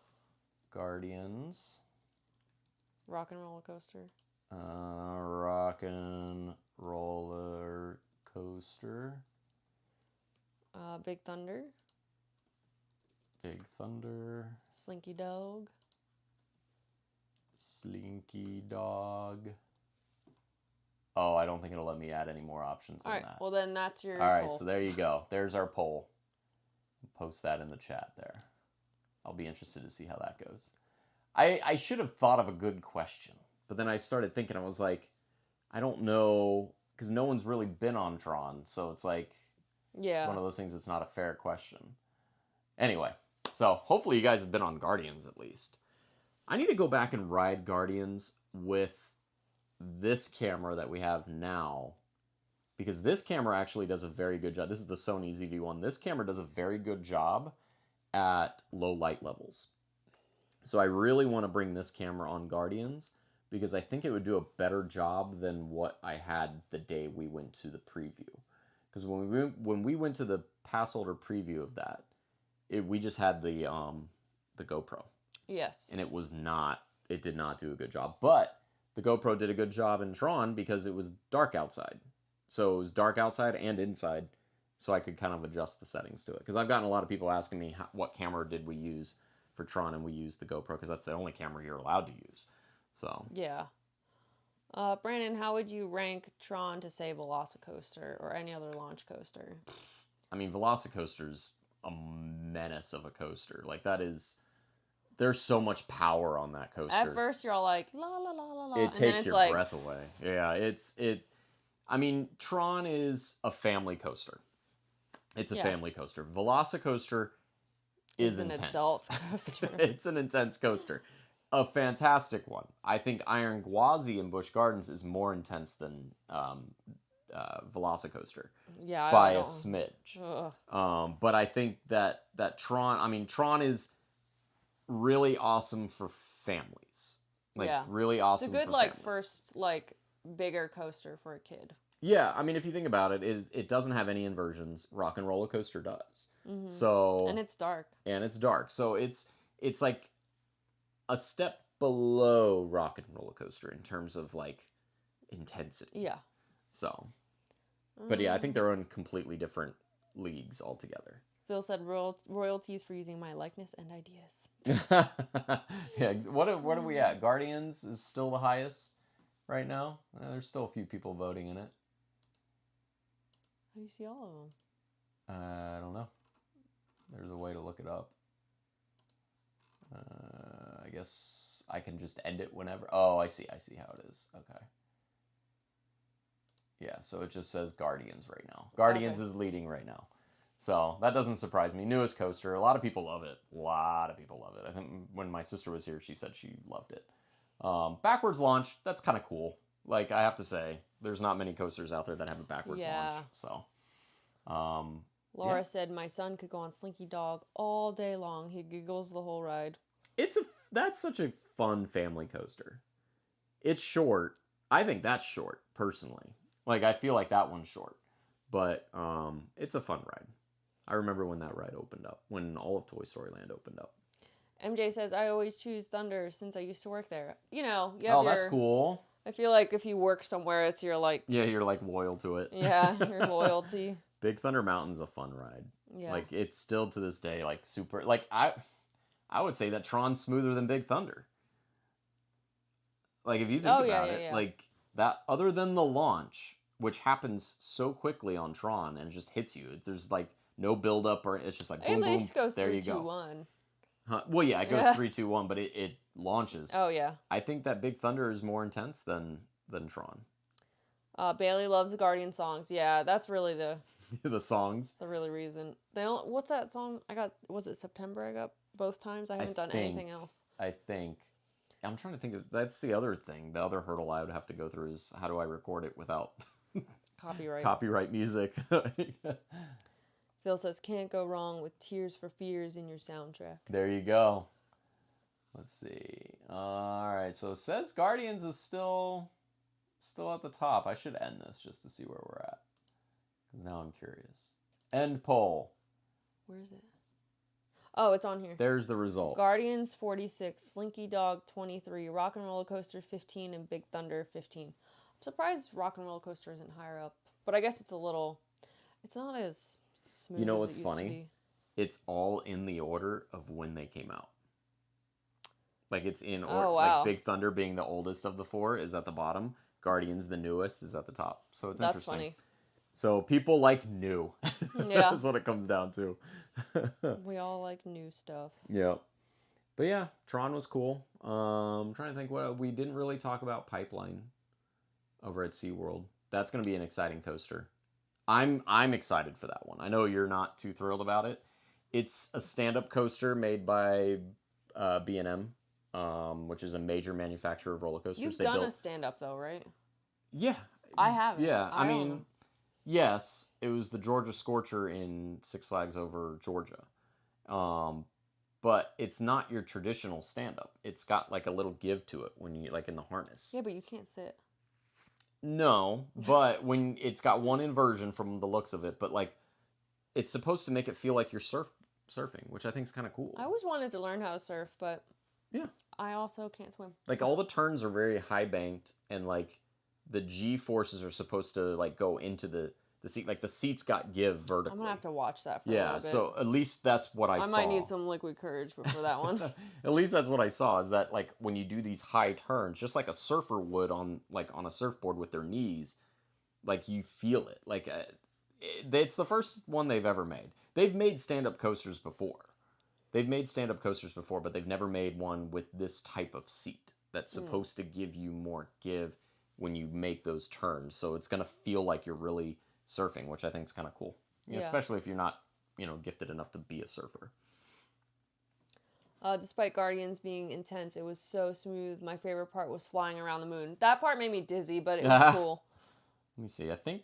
Guardians. Rock and roller coaster. Rock and roller coaster. Big Thunder. Big Thunder. Slinky Dog. Slinky Dog. Oh, I don't think it'll let me add any more options than that. Well, then that's your All right, poll. so there you go. There's our poll. Post that in the chat there. I'll be interested to see how that goes. I should have thought of a good question, But then I started thinking, I was like, I don't know, because no one's really been on Tron, so it's like, it's one of those things that's not a fair question. Anyway, so hopefully you guys have been on Guardians at least. I need to go back and ride Guardians with this camera that we have now, because this camera actually does a very good job. This is the Sony ZV-1. This camera does a very good job at low light levels. So I really want to bring this camera on Guardians, because I think it would do a better job than what I had the day we went to the preview. Because when we went to the pass holder preview of that, we just had the GoPro. Yes. And it did not do a good job. But the GoPro did a good job in Tron because it was dark outside. So it was dark outside and inside, so I could kind of adjust the settings to it. Because I've gotten a lot of people asking me, what camera did we use for Tron, and we used the GoPro because that's the only camera you're allowed to use. So yeah. Brandon, how would you rank Tron to, say, Velocicoaster or any other launch coaster? I mean, Velocicoaster's a menace of a coaster. Like, that is... There's so much power on that coaster. At first, you're all like, la, la, la, la, la. It takes your breath away. Yeah, I mean, Tron is a family coaster. It's a family coaster. Velocicoaster is intense. An adult coaster. It's an intense coaster. A fantastic one. I think Iron Gwazi in Busch Gardens is more intense than Velocicoaster. Yeah, by a smidge. But I think that Tron is really awesome for families. Really awesome. It's a good first bigger coaster for a kid. Yeah, I mean, if you think about it, it doesn't have any inversions. Rock and Roller Coaster does. Mm-hmm. So and it's dark. So it's like a step below Rock and Roller Coaster in terms of intensity. Yeah. So, but yeah, I think they're in completely different leagues altogether. Phil said royalties for using my likeness and ideas. Yeah, what are we at? Guardians is still the highest right now. There's still a few people voting in it. How do you see all of them? I don't know. There's a way to look it up. I guess I can just end it whenever. Oh, I see how it is. Okay. Yeah, so it just says Guardians right now. Guardians is leading right now. So that doesn't surprise me. Newest coaster. A lot of people love it. I think when my sister was here, she said she loved it. Backwards launch, that's kind of cool. I have to say, there's not many coasters out there that have a backwards launch. So, Laura said my son could go on Slinky Dog all day long. He giggles the whole ride. That's such a fun family coaster. It's short. I think that's short, personally. I feel like that one's short. But it's a fun ride. I remember when that ride opened up, when all of Toy Story Land opened up. MJ says, I always choose Thunder since I used to work there. That's cool. I feel like if you work somewhere, it's your Yeah, you're loyal to it. Yeah, your loyalty. Big Thunder Mountain's a fun ride. Yeah. It's still to this day, super... I would say that Tron's smoother than Big Thunder. If you think about it, that, other than the launch, which happens so quickly on Tron and it just hits you. There's no build up, or it's just boom, boom. At least goes there 3, you 2, go. 1. Huh? Well, yeah, it goes 3, 2, 1, but it launches. Oh yeah. I think that Big Thunder is more intense than Tron. Bailey loves the Guardian songs. Yeah, that's really the the songs. The really reason. What's that song I got? Was it September? I got both times. I haven't done anything else. I think. I'm trying to think of. That's the other thing. The other hurdle I would have to go through is how do I record it without copyright music. Phil says can't go wrong with Tears for Fears in your soundtrack. There you go. Let's see. All right, so it says Guardians is still at the top. I should end this just to see where we're at, because now I'm curious. End poll. Where is it? Oh, it's on here. There's the results. Guardians 46, Slinky Dog 23, Rock and Roller Coaster 15, and Big Thunder 15. I'm surprised Rock and Roller Coaster isn't higher up, but I guess it's not as smooth. You know as what's it used funny? to be. It's all in the order of when they came out. It's in order. Oh, wow. Big Thunder being the oldest of the 4 is at the bottom. Guardians, the newest, is at the top. So it's That's interesting. funny. So people like new. Yeah. That's what it comes down to. We all like new stuff. Yeah. But yeah, Tron was cool. I'm trying to think what we didn't really talk about Pipeline over at SeaWorld. That's going to be an exciting coaster. I'm excited for that one. I know you're not too thrilled about it. It's a stand-up coaster made by B&M, which is a major manufacturer of roller coasters. You've done a stand-up though, right? Yeah. I haven't. Yeah, I don't mean, know. yes, it was the Georgia Scorcher in Six Flags Over Georgia. But it's not your traditional stand-up. It's got like a little give to it when you like in the harness. Yeah, but you can't sit. No, but when it's got one inversion from the looks of it, but like it's supposed to make it feel like you're surfing, which I think is kind of cool. I always wanted to learn how to surf, but yeah, I also can't swim. like all the turns are very high banked, and like the G forces are supposed to like go into the seat. Like the seats got give vertically. I'm gonna have to watch that for a little bit. So at least that's what I saw. I might need some liquid courage before that one. At least that's what I saw, is that like when you do these high turns, just like a surfer would on a surfboard with their knees, like you feel it. Like it's the first one they've ever made. They've made stand-up coasters before. But they've never made one with this type of seat that's supposed to give you more give when you make those turns. So it's gonna feel like you're really surfing, which I think is kind of cool. Yeah. Especially if you're not, gifted enough to be a surfer. Despite Guardians being intense, it was so smooth. My favorite part was flying around the moon. That part made me dizzy, but it was cool. Let me see. I think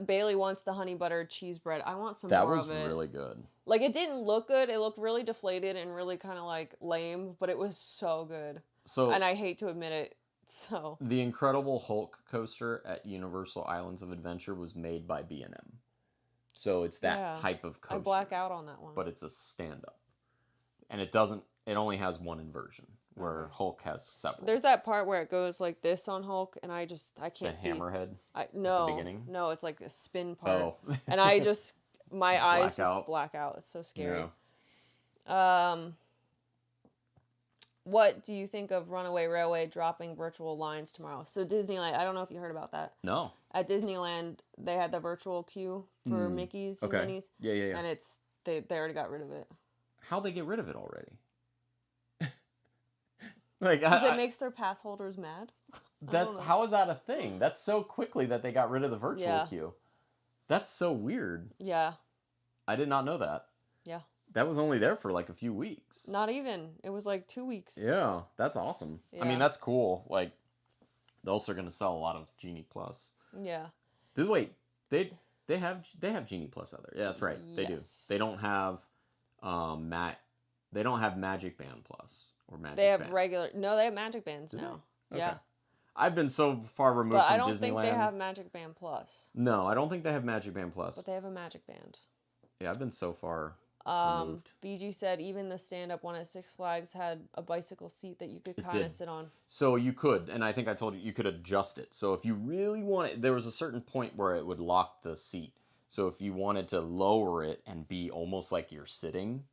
Bailey wants the honey butter cheese bread. I want some that more was of it. really good. Like, it didn't look good. It looked really deflated and really kind of like lame, but it was so good. So, and I hate to admit it. So the Incredible Hulk coaster at Universal Islands of Adventure was made by B&M. So it's that type of coaster. I black out on that one. But it's a stand-up. And it only has one inversion, where Hulk has several. There's that part where it goes like this on Hulk, and I can't see. The hammerhead? No. At the beginning? No, it's like the spin part. Oh. And my eyes just black out. It's so scary. Yeah. What do you think of Runaway Railway dropping virtual lines tomorrow? So Disneyland, I don't know if you heard about that. No. At Disneyland, they had the virtual queue for Mickey's and Minnie's. Yeah. And they already got rid of it. How'd they get rid of it already? Because it makes their pass holders mad. How is that a thing? That's so quickly that they got rid of the virtual queue. That's so weird. Yeah. I did not know that. Yeah. That was only there for like a few weeks. Not even. It was like 2 weeks. Yeah, that's awesome. Yeah. I mean, that's cool. Like, they're also going to sell a lot of Genie Plus. Yeah. Wait, they have Genie Plus out there. Yeah, that's right. Yes. They do. They don't have they don't have Magic Band Plus or Magic. They have Bands. They have Magic Bands now. Okay. Yeah. I've been so far removed from Disneyland. But I don't think they have Magic Band Plus. No, I don't think they have Magic Band Plus. But they have a Magic Band. Yeah, I've been so far removed. BG said even the stand-up one at Six Flags had a bicycle seat that you could kind of sit on. So you could, and I think I told you could adjust it. So if you really wanted, there was a certain point where it would lock the seat. So if you wanted to lower it and be almost like you're sitting,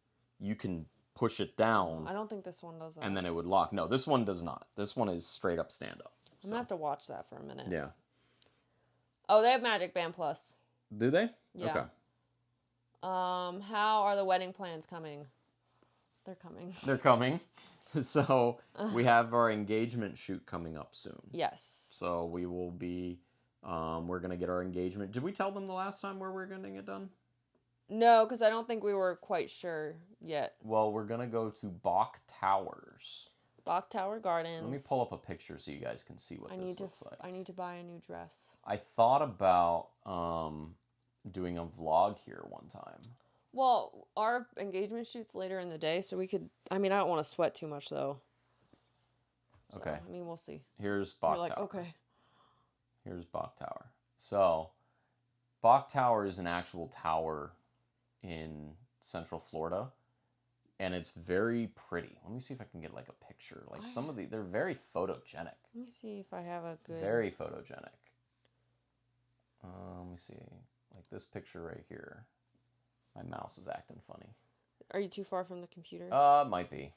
you can push it down. I don't think this one does that. And then it would lock. No, this one does not. This one is straight up stand-up. I'm going to have to watch that for a minute. Yeah. Oh, they have Magic Band Plus. Do they? Yeah. Okay. How are the wedding plans coming? They're coming. They're coming. So we have our engagement shoot coming up soon. Yes. So we will be, we're going to get our engagement. Did we tell them the last time where we're getting it done? No, because I don't think we were quite sure yet. Well, we're going to go to Bach Towers. Bach Tower Gardens. Let me pull up a picture so you guys can see what this looks like. I need to buy a new dress. I thought about doing a vlog here one time. Well, our engagement shoot's later in the day, so we could... I mean, I don't want to sweat too much, though. So, okay. I mean, we'll see. Here's Bach Tower. Okay. Here's Bach Tower. So, Bach Tower is an actual tower in Central Florida. And it's very pretty. Let me see if I can get like a picture. Like they're very photogenic. Let me see if I have a good... Very photogenic. Let me see. Like this picture right here. My mouse is acting funny. Are you too far from the computer? Might be.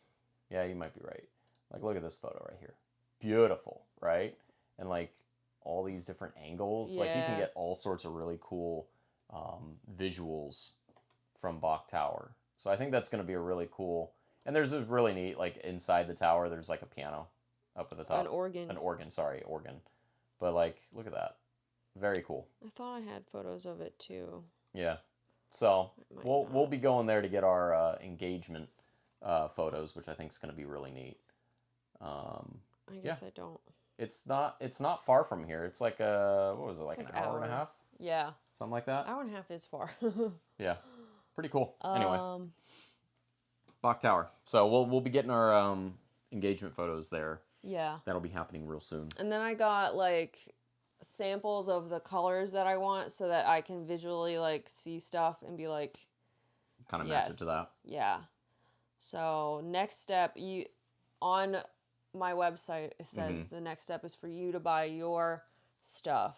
Yeah, you might be right. Like look at this photo right here. Beautiful, right? And like all these different angles. Yeah. Like you can get all sorts of really cool visuals from Bach Tower. So I think that's going to be a really cool And there's a really neat, like, inside the tower, there's, like, a piano up at the top. An organ. An organ, sorry, organ. But, like, look at that. Very cool. I thought I had photos of it, too. Yeah. So, we'll be going there to get our engagement photos, which I think is going to be really neat. I guess I don't. It's not far from here. It's like what was it, like an hour and a half? Yeah. Something like that? Hour and a half is far. Yeah. Pretty cool. Anyway. Bach Tower. So we'll be getting our engagement photos there. Yeah. That'll be happening real soon. And then I got like samples of the colors that I want so that I can visually like see stuff and be like kind of match it to that. Yeah. So next step, on my website it says the next step is for you to buy your stuff.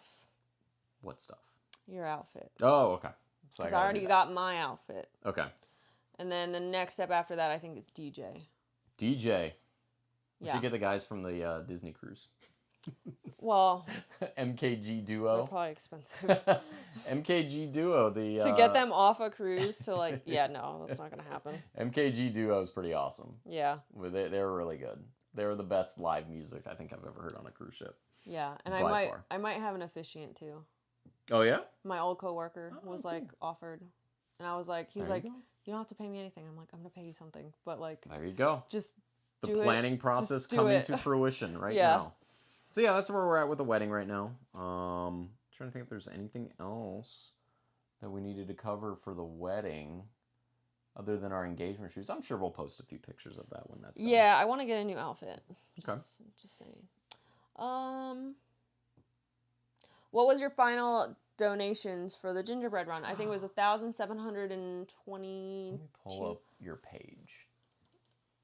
What stuff? Your outfit. Oh, okay. So I already got my outfit. Okay. And then the next step after that, I think, is DJ. DJ. We should get the guys from the Disney cruise. Well, MKG Duo. They're probably expensive. MKG Duo. To get them off a cruise to like, no, that's not going to happen. MKG Duo is pretty awesome. Yeah. They're really good. They're the best live music I think I've ever heard on a cruise ship. Yeah, and I might have an officiant too. Oh yeah? My old coworker was like offered, and I was like, he's like, you don't have to pay me anything. I'm like, I'm gonna pay you something, but like, there you go. Just the planning process coming to fruition right now. So yeah, that's where we're at with the wedding right now. Trying to think if there's anything else that we needed to cover for the wedding, other than our engagement shoots. I'm sure we'll post a few pictures of that when that's done. Yeah, I want to get a new outfit. Okay. Just saying. What was your final donations for the gingerbread run? I think it was 1,720. Let me pull up your page.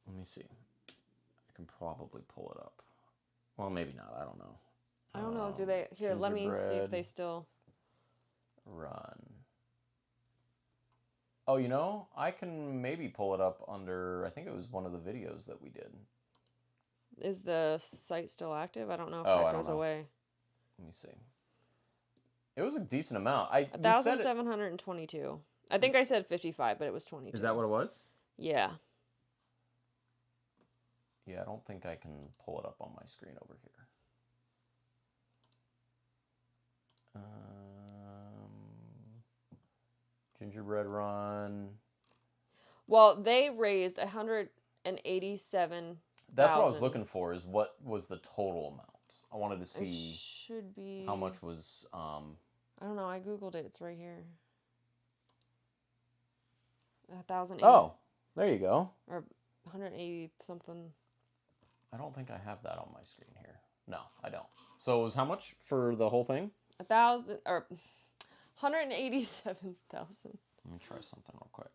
Let me see. I can probably pull it up. Well, maybe not. I don't know. I don't know. Do they? Here, let me see if they still run. Oh, you know, I can maybe pull it up under. I think it was one of the videos that we did. Is the site still active? I don't know if that goes away. Let me see. It was a decent amount. 1,722. I think I said 55, but it was 22. Is that what it was? Yeah. Yeah, I don't think I can pull it up on my screen over here. Gingerbread run. Well, they raised 187. That's what I was looking for. Is what was the total amount? I wanted to see. It should be. How much was? I don't know. I googled it. It's right here. 1,080. Oh, there you go. Or 180 something. I don't think I have that on my screen here. No, I don't. So it was how much for the whole thing? 1,000 or 187,000. Let me try something real quick.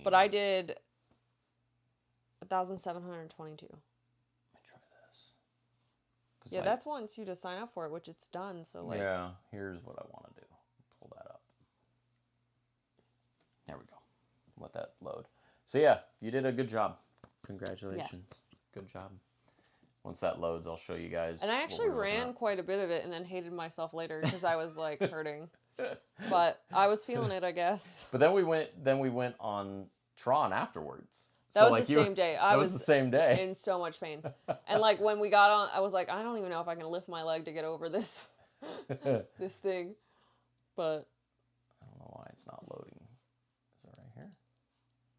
But I did 1,722. Let me try this. Yeah, that's wants you to sign up for it, which it's done. So like. Yeah, here's what I want to do. Pull that up. There we go. Let that load. So yeah, you did a good job. Congratulations. Yes. Good job. Once that loads, I'll show you guys. And I actually ran quite a bit of it and then hated myself later because I was like hurting. But I was feeling it, I guess. But then we went on Tron afterwards. That was the same day. That was the same day. In so much pain. And like when we got on, I was like, I don't even know if I can lift my leg to get over this this thing. But I don't know why it's not loading. Is it right here?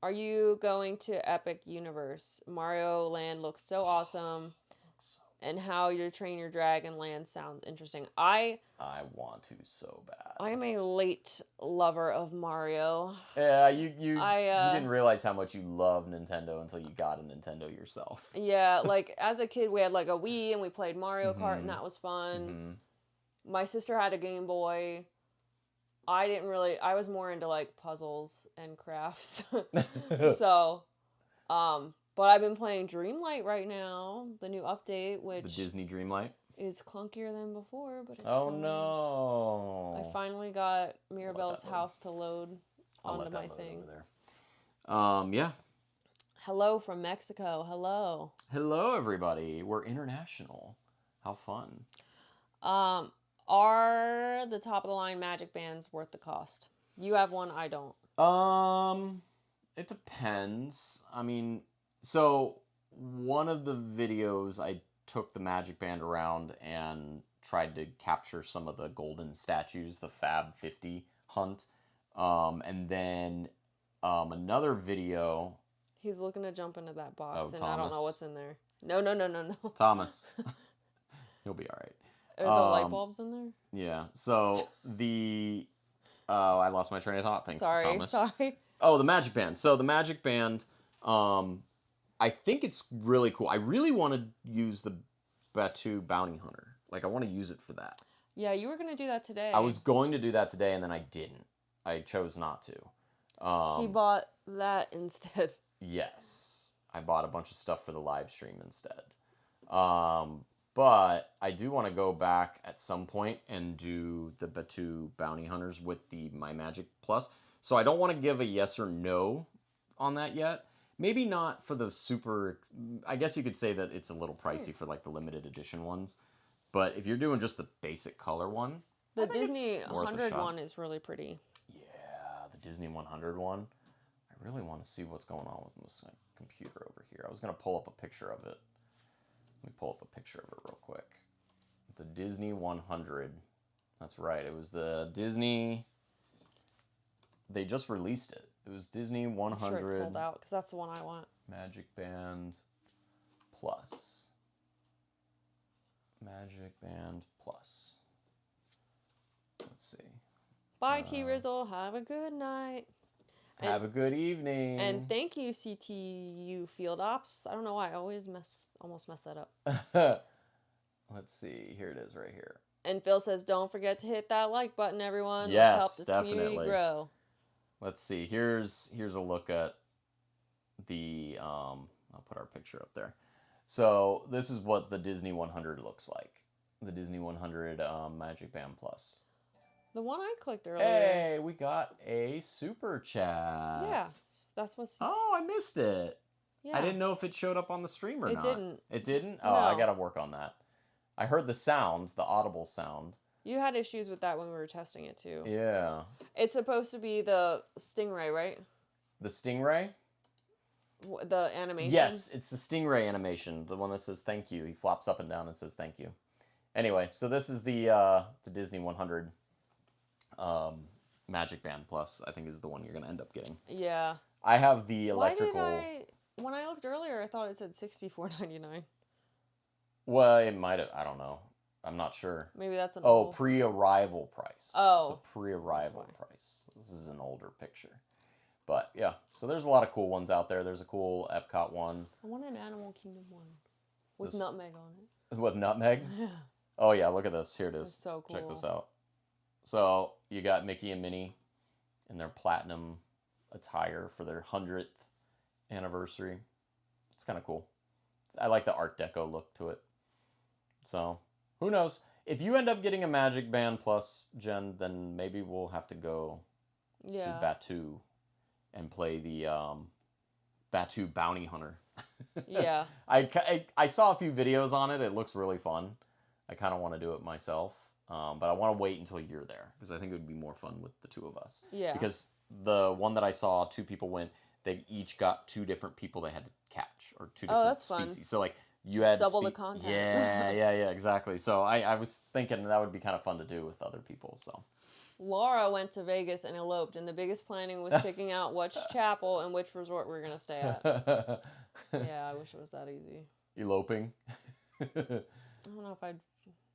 Are you going to Epic Universe? Mario Land looks so awesome. And how you train your dragon land sounds interesting. I want to so bad. I am a late lover of Mario. Yeah, you didn't realize how much you love Nintendo until you got a Nintendo yourself. Yeah, like as a kid we had like a Wii and we played Mario Kart and that was fun. My sister had a Game Boy. I was more into like puzzles and crafts. So, but I've been playing Dreamlight right now, the new update, which... The Disney Dreamlight? Is clunkier than before, but it's fun. No! I finally got Mirabelle's house to load onto my thing. Over there. Yeah. Hello from Mexico. Hello. Hello, everybody. We're international. How fun. Are the top-of-the-line Magic Bands worth the cost? You have one, I don't. It depends. I mean, so one of the videos I took the magic band around and tried to capture some of the golden statues, the Fab 50 hunt. And then another video. He's looking to jump into that box, and Thomas. I don't know what's in there. No. Thomas. He'll be all right. Are the light bulbs in there? Yeah. So the... I lost my train of thought. Thanks, Thomas. Sorry. Oh, the magic band. So the magic band, I think it's really cool. I really want to use the Batu Bounty Hunter. Like, I want to use it for that. Yeah, you were going to do that today. I was going to do that today, and then I didn't. I chose not to. He bought that instead. Yes. I bought a bunch of stuff for the live stream instead. But I do want to go back at some point and do the Batu Bounty Hunters with the My Magic Plus. So I don't want to give a yes or no on that yet. Maybe not for the super... I guess you could say that it's a little pricey for like the limited edition ones. But if you're doing just the basic color one... The Disney 100 one is really pretty. Yeah, the Disney 100 one. I really want to see what's going on with this computer over here. I was going to pull up a picture of it. Let me pull up a picture of it real quick. The Disney 100. That's right. It was the Disney... They just released it. It was Disney 100. I'm sure it's sold out, because that's the one I want. Magic Band Plus. Magic Band Plus. Let's see. Bye, Key Rizzle. Have a good night. Have a good evening. And thank you, CTU Field Ops. I don't know why I always almost mess that up. Let's see. Here it is right here. And Phil says, don't forget to hit that like button, everyone. Yes, let's help this community grow. Let's see. Here's a look at the... I'll put our picture up there. So this is what the Disney 100 looks like. The Disney 100 Magic Band Plus. The one I clicked earlier. Hey, we got a super chat. Yeah, that's what's... Oh, I missed it. Yeah. I didn't know if it showed up on the stream or not. It didn't. It didn't? Oh, No. I gotta work on that. I heard the sound, the audible sound. You had issues with that when we were testing it, too. Yeah. It's supposed to be the Stingray, right? The Stingray? The animation? Yes, it's the Stingray animation. The one that says thank you. He flops up and down and says thank you. Anyway, so this is the Disney 100 Magic Band Plus, I think is the one you're going to end up getting. Yeah. I have the electrical... When I looked earlier, I thought it said $64.99. Well, it might have. I don't know. I'm not sure. Maybe that's an old... pre-arrival price. Oh. It's a pre-arrival price. This is an older picture. But, yeah. So there's a lot of cool ones out there. There's a cool Epcot one. I want an Animal Kingdom one. With nutmeg on it. With nutmeg? Yeah. Oh, yeah. Look at this. Here it is. It's so cool. Check this out. So, you got Mickey and Minnie in their platinum attire for their 100th anniversary. It's kind of cool. I like the Art Deco look to it. So, who knows? If you end up getting a Magic Band Plus, Jen, then maybe we'll have to go to Batu and play the Batu Bounty Hunter. Yeah. I saw a few videos on it. It looks really fun. I kind of want to do it myself. But I want to wait until you're there, because I think it would be more fun with the two of us. Yeah. Because the one that I saw, 2 people went, they each got 2 different people they had to catch, or 2 different that's species. fun. So, like, you had double the content. Yeah, exactly. So I was thinking that would be kind of fun to do with other people. So Laura went to Vegas and eloped, and the biggest planning was picking out which chapel and which resort we were going to stay at. Yeah, I wish it was that easy. Eloping? I don't know if I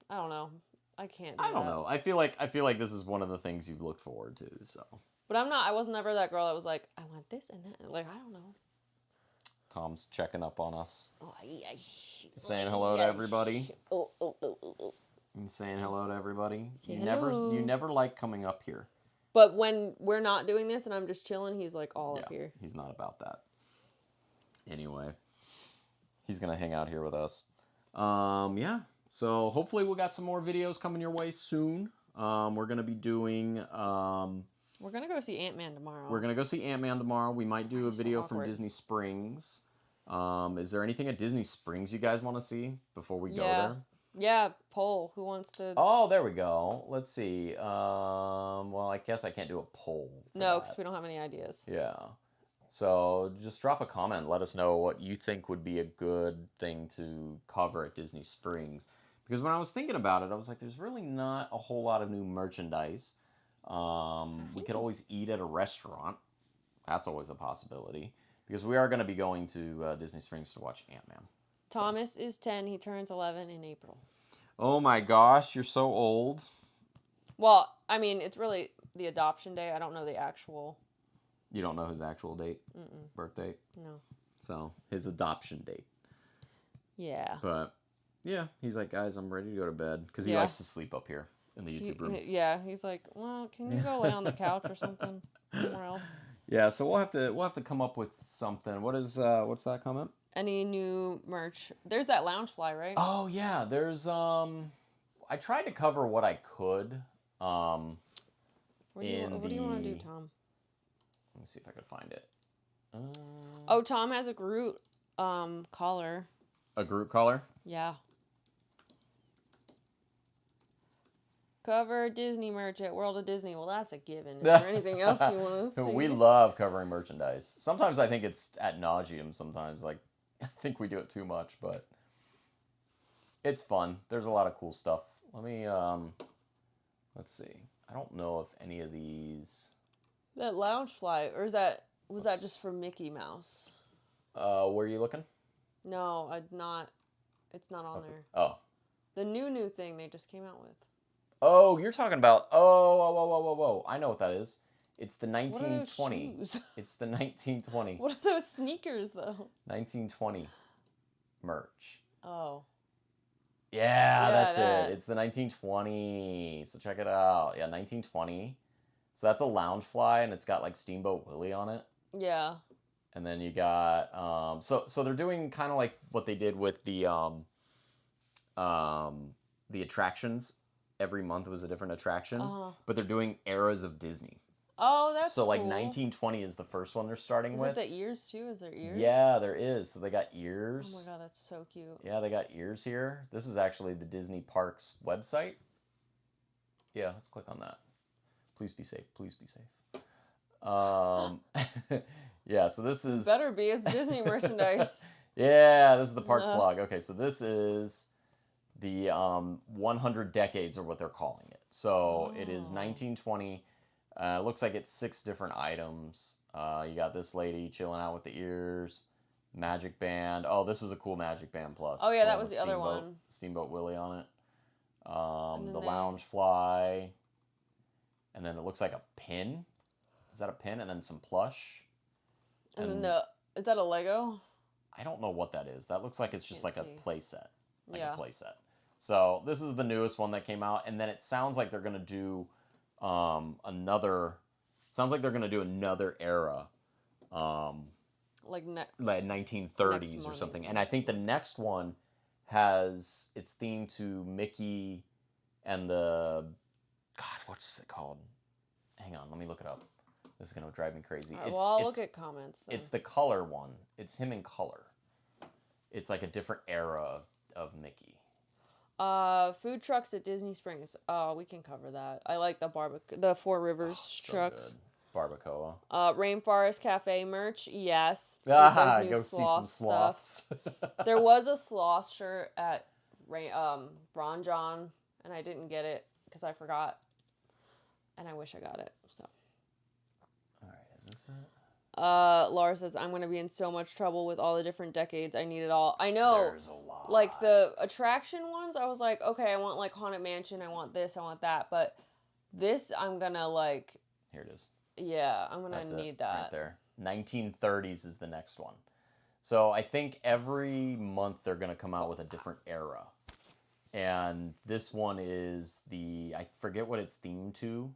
don't know. I can't do I don't know. I feel like this is one of the things you've looked forward to, so. But I was never that girl that was like, I want this and that. Like, I don't know. Tom's checking up on us. Oh, yeah. Saying hello to everybody. Oh. And saying hello to everybody. Say You hello. never like coming up here. But when we're not doing this and I'm just chilling, he's like all up here. He's not about that. Anyway, he's gonna hang out here with us. Yeah. So hopefully we'll got some more videos coming your way soon. We're gonna be doing. We're gonna go see Ant-Man tomorrow. We're gonna go see Ant-Man tomorrow. We might do a video from Disney Springs. Is there anything at Disney Springs you guys want to see before we go there? Yeah, poll. Who wants to... Oh, there we go. Let's see. Well, I guess I can't do a poll. No, because we don't have any ideas. Yeah. So just drop a comment. Let us know what you think would be a good thing to cover at Disney Springs. Because when I was thinking about it, I was like, there's really not a whole lot of new merchandise. We could always eat at a restaurant. That's always a possibility. Because we are going to be going to Disney Springs to watch Ant-Man. Thomas is 10. He turns 11 in April. Oh my gosh, you're so old. Well, I mean, it's really the adoption day. I don't know the actual... You don't know his actual date? Birth date? No. So, his adoption date. Yeah. But, yeah, he's like, guys, I'm ready to go to bed. Because he likes to sleep up here in the YouTube room. Yeah, he's like, well, can you go lay on the couch or something somewhere else? Yeah, so we'll have to come up with something. What's that comment? Any new merch? There's that Loungefly, right? Oh yeah, there's I tried to cover what I could. What do you want to do, Tom? Let me see if I could find it. Oh, Tom has a Groot collar. A Groot collar? Yeah. Cover Disney merch at World of Disney. Well, that's a given. Is there anything else you want to see? We love covering merchandise. Sometimes I think it's ad nauseum. Sometimes, like, I think we do it too much, but it's fun. There's a lot of cool stuff. Let me, let's see. I don't know if any of these... That Loungefly, or was that just for Mickey Mouse? Where are you looking? No, it's not on there. Oh. The new thing they just came out with. Oh, you're talking about, whoa. I know what that is. It's the 1920. What are those shoes? It's the 1920. What are those sneakers, though? 1920 merch. Oh. Yeah, that's it. It's the 1920. So check it out. Yeah, 1920. So that's a Loungefly, and it's got, like, Steamboat Willie on it. Yeah. And then you got, so they're doing kind of like what they did with the attractions. Every month was a different attraction, but they're doing eras of Disney. Oh, that's so. Like cool. 1920 is the first one they're starting with. Is it the ears too? Is there ears? Yeah, there is. So they got ears. Oh my god, that's so cute. Yeah, they got ears here. This is actually the Disney Parks website. Yeah, let's click on that. Please be safe. Please be safe. Yeah, so this is... Better be. It's Disney merchandise. Yeah, this is the Parks blog. Okay, so this is the 100 decades, or what they're calling it. So it is 1920. It looks like it's 6 different items. You got this lady chilling out with the ears. Magic band. Oh, this is a cool Magic Band Plus. Oh, yeah, that was the other one. Steamboat Willie on it. The Loungefly. And then it looks like a pin. Is that a pin? And then some plush. And then is that a Lego? I don't know what that is. That looks like it's just like a play set. Yeah. A play set. So this is the newest one that came out. And then it sounds like they're going to do another... Sounds like they're going to do another era. Like 1930s or something. And I think the next one has... It's themed to Mickey and the... God, what's it called? Hang on, let me look it up. This is going to drive me crazy. Right, well, I'll look at comments then. It's the color one. It's him in color. It's like a different era of Mickey. Food trucks at Disney Springs. Oh, we can cover that. I like the Four Rivers truck. So good. Barbacoa. Rainforest Cafe merch. Yes. Go see some sloths. There was a sloth shirt at Ron John, and I didn't get it because I forgot. And I wish I got it. So. All right, is this it? Laura says, I'm going to be in so much trouble with all the different decades. I need it all. I know. There's a lot. Like the attraction ones, I was like, okay, I want like Haunted Mansion. I want this. I want that. But this, I'm going to like. Here it is. Yeah, I'm going to need that. Right there. 1930s is the next one. So I think every month they're going to come out with a different era. And this one is I forget what it's themed to.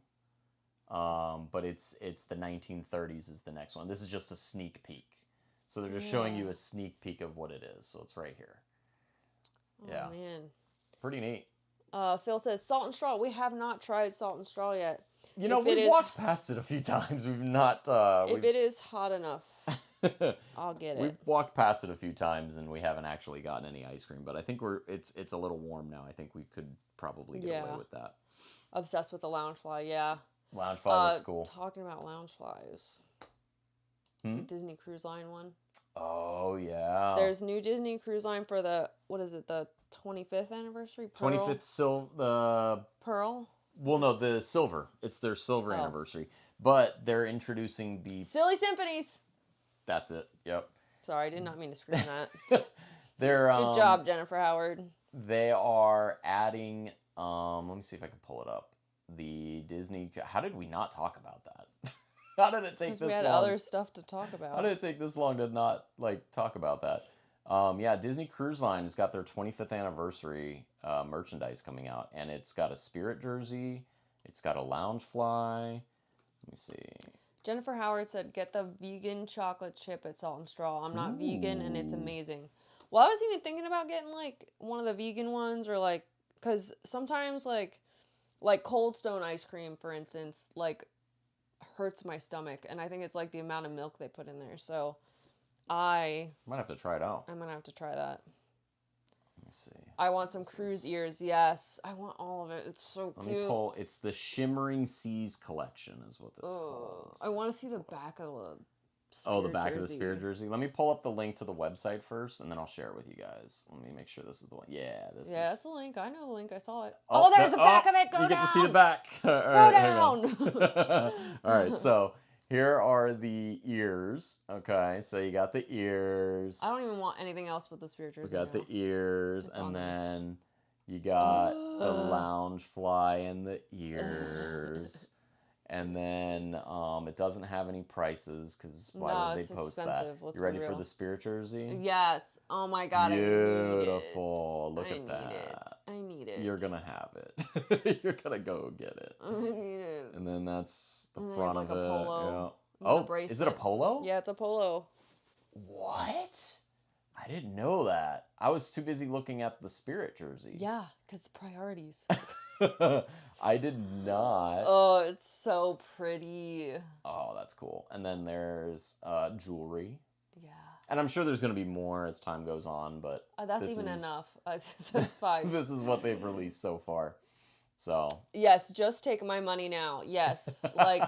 But it's the 1930s is the next one. This is just a sneak peek. So they're just showing you a sneak peek of what it is. So it's right here. Oh, man. Pretty neat. Phil says, Salt and Straw. We have not tried Salt and Straw yet. You know, we've walked past it a few times. We've not... if it is hot enough, I'll get it. We've walked past it a few times, and we haven't actually gotten any ice cream. But I think it's a little warm now. I think we could probably get away with that. Obsessed with the Loungefly, yeah. Loungefly looks cool. Talking about Loungeflies. The Disney Cruise Line one. Oh, yeah. There's new Disney Cruise Line for the, what is it, the 25th anniversary? Pearl? 25th Pearl? Well, no, the silver. It's their silver anniversary. But they're introducing the... Silly Symphonies! That's it. Yep. Sorry, I did not mean to scream that. They're Good job, Jennifer Howard. They are adding... let me see if I can pull it up. The Disney... How did we not talk about that? How did it take this long? Because we had other stuff to talk about. How did it take this long to not, talk about that? Yeah, Disney Cruise Line has got their 25th anniversary merchandise coming out. And it's got a Spirit jersey. It's got a Loungefly. Let me see. Jennifer Howard said, get the vegan chocolate chip at Salt and Straw. I'm not vegan, and it's amazing. Well, I was even thinking about getting, one of the vegan ones, or, because sometimes, like Cold Stone ice cream, for instance, hurts my stomach. And I think it's, the amount of milk they put in there. So, I might have to try it out. I'm going to have to try that. Let me see. I want some cruise ears. Yes. I want all of it. It's so cute. Let me pull. It's the Shimmering Seas collection is what it's called. I want to see the back of the the back of the Spirit jersey. Let me pull up the link to the website first, and then I'll share it with you guys. Let me make sure this is the one. Yeah, this is... Yeah, that's the link. I know the link. I saw it. Oh, there's the back of it. Go down. You get to see the back. Go down. All right, so here are the ears. Okay, so you got the ears. I don't even want anything else but the Spirit jersey. We got the ears, and then you got the Loungefly and the ears. And then it doesn't have any prices, because why would they post that? You ready for the Spirit jersey? Yes. Oh my God, beautiful. Look at that. I need it. You're going to have it. You're going to go get it. I need it. And then that's the front of it. Polo. Yeah. Oh, is it a polo? Yeah, it's a polo. What? I didn't know that. I was too busy looking at the Spirit jersey. Yeah, because priorities. I did not. Oh, it's so pretty. Oh, that's cool. And then there's jewelry. Yeah. And I'm sure there's going to be more as time goes on, but that's even enough. That's fine. This is what they've released so far. So. Yes, just take my money now. Yes.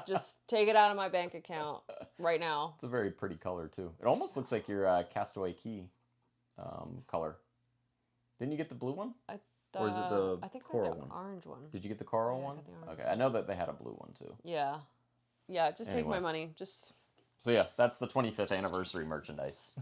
Just take it out of my bank account right now. It's a very pretty color, too. It almost looks like your Castaway Key color. Didn't you get the blue one? Or is it the coral one? Orange one. Did you get the coral one? I got the orange. Okay, I know that they had a blue one too. Yeah. Yeah, just take my money. So yeah, that's the 25th anniversary merchandise.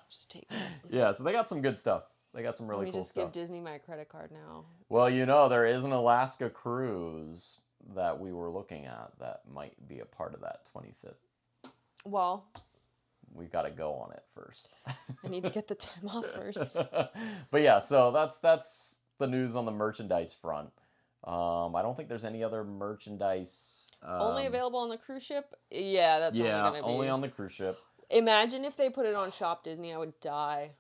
Just take it. Yeah, so they got some good stuff. They got some really cool stuff. Let me just give Disney my credit card now. Well, there is an Alaska cruise that we were looking at that might be a part of that 25th. Well, we've got to go on it first. I need to get the time off first. But yeah, so that's the news on the merchandise front. I don't think there's any other merchandise. Only available on the cruise ship? Yeah, that's only going to be. Only on the cruise ship. Imagine if they put it on Shop Disney, I would die.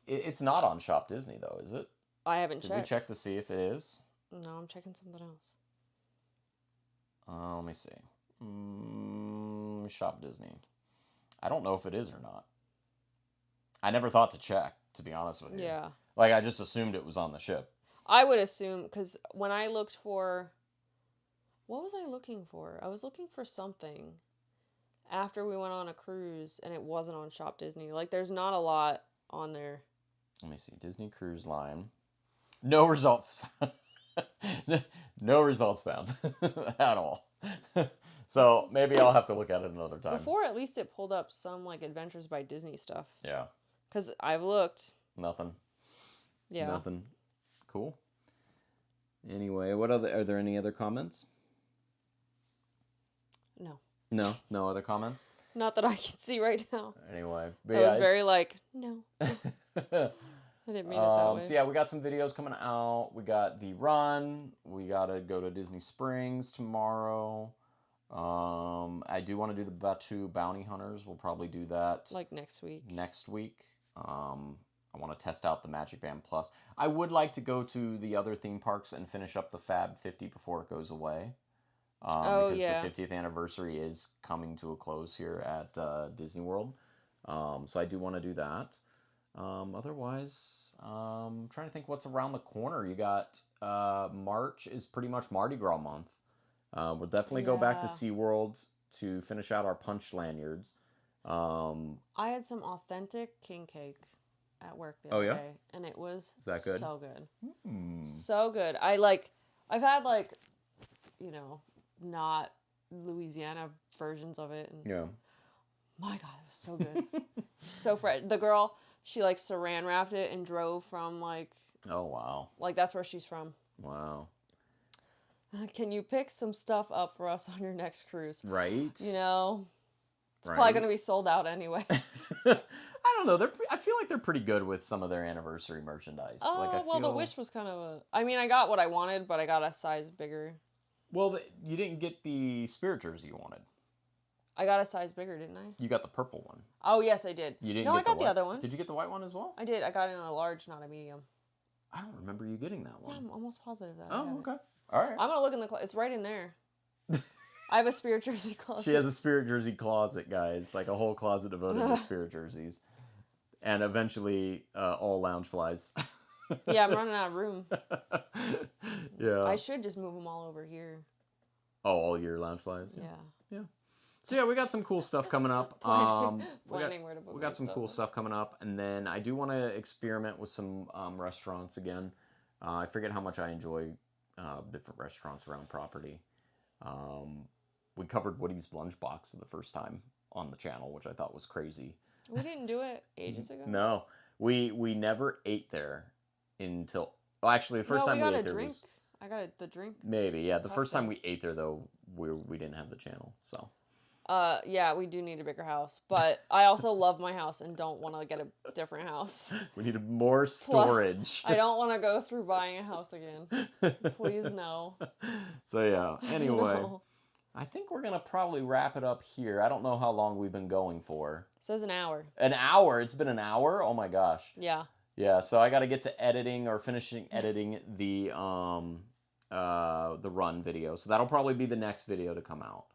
It's not on Shop Disney, though, is it? I haven't checked. Did we check to see if it is? No, I'm checking something else. Let me see. Shop Disney. I don't know if it is or not. I never thought to check, to be honest with you. Yeah. I just assumed it was on the ship. I would assume, because when I looked for... What was I looking for? I was looking for something after we went on a cruise, and it wasn't on Shop Disney. There's not a lot on there. Let me see. Disney Cruise Line. No results. No results found at all. So maybe I'll have to look at it another time. Before, at least it pulled up some Adventures by Disney stuff. Yeah. Because I've looked. Nothing. Yeah. Nothing. Cool. Anyway, are there any other comments? No. No other comments? Not that I can see right now. Anyway. But I was very no. I didn't mean it that way. So yeah, we got some videos coming out. We got the run. We got to go to Disney Springs tomorrow. I do want to do the Batu Bounty Hunters. We'll probably do that. Next week. I want to test out the Magic Band Plus. I would like to go to the other theme parks and finish up the Fab 50 before it goes away. Because the 50th anniversary is coming to a close here at Disney World. So I do want to do that. Otherwise, I'm trying to think what's around the corner. You got March is pretty much Mardi Gras month. We'll definitely go back to SeaWorld to finish out our punch lanyards. I had some authentic king cake at work the other day, and it was Is that good? so good. So good. I've had not Louisiana versions of it. And Yeah. my God, it was so good. So fresh. The girl, she saran wrapped it and drove from Oh, wow. That's where she's from. Wow. Can you pick some stuff up for us on your next cruise? Right. It's probably going to be sold out anyway. I don't know. I feel like they're pretty good with some of their anniversary merchandise. The Wish was kind of I got what I wanted, but I got a size bigger. Well, you didn't get the Spirit jersey you wanted. I got a size bigger, didn't I? You got the purple one. Oh, yes, I did. You didn't No, I got the other one. Did you get the white one as well? I did. I got it in a large, not a medium. I don't remember you getting that one. Yeah, I'm almost positive that. Oh, okay. All right. I'm going to look in the closet. It's right in there. I have a Spirit jersey closet. She has a Spirit jersey closet, guys. Like a whole closet devoted to Spirit jerseys. And eventually, all lounge flies. Yeah, I'm running out of room. Yeah. I should just move them all over here. Oh, all your lounge flies? Yeah. So yeah, we got some cool stuff coming up. Planning where to put we got some cool stuff coming up, and then I do want to experiment with some restaurants again. I forget how much I enjoy different restaurants around property. We covered Woody's Lunchbox for the first time on the channel, which I thought was crazy. We didn't do it ages ago. No, we never ate there until. Well, actually, the first time we ate there was. I got the drink. Maybe, yeah. The first time we ate there, though, we didn't have the channel, so. Yeah, we do need a bigger house, but I also love my house and don't want to get a different house. We need more storage. Plus, I don't want to go through buying a house again. Please, no. So, yeah, anyway, No. I think we're going to probably wrap it up here. I don't know how long we've been going for. It says an hour. An hour? It's been an hour? Oh, my gosh. Yeah. Yeah, so I got to get to finishing editing the run video. So that'll probably be the next video to come out.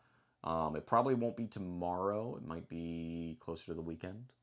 It probably won't be tomorrow. It might be closer to the weekend.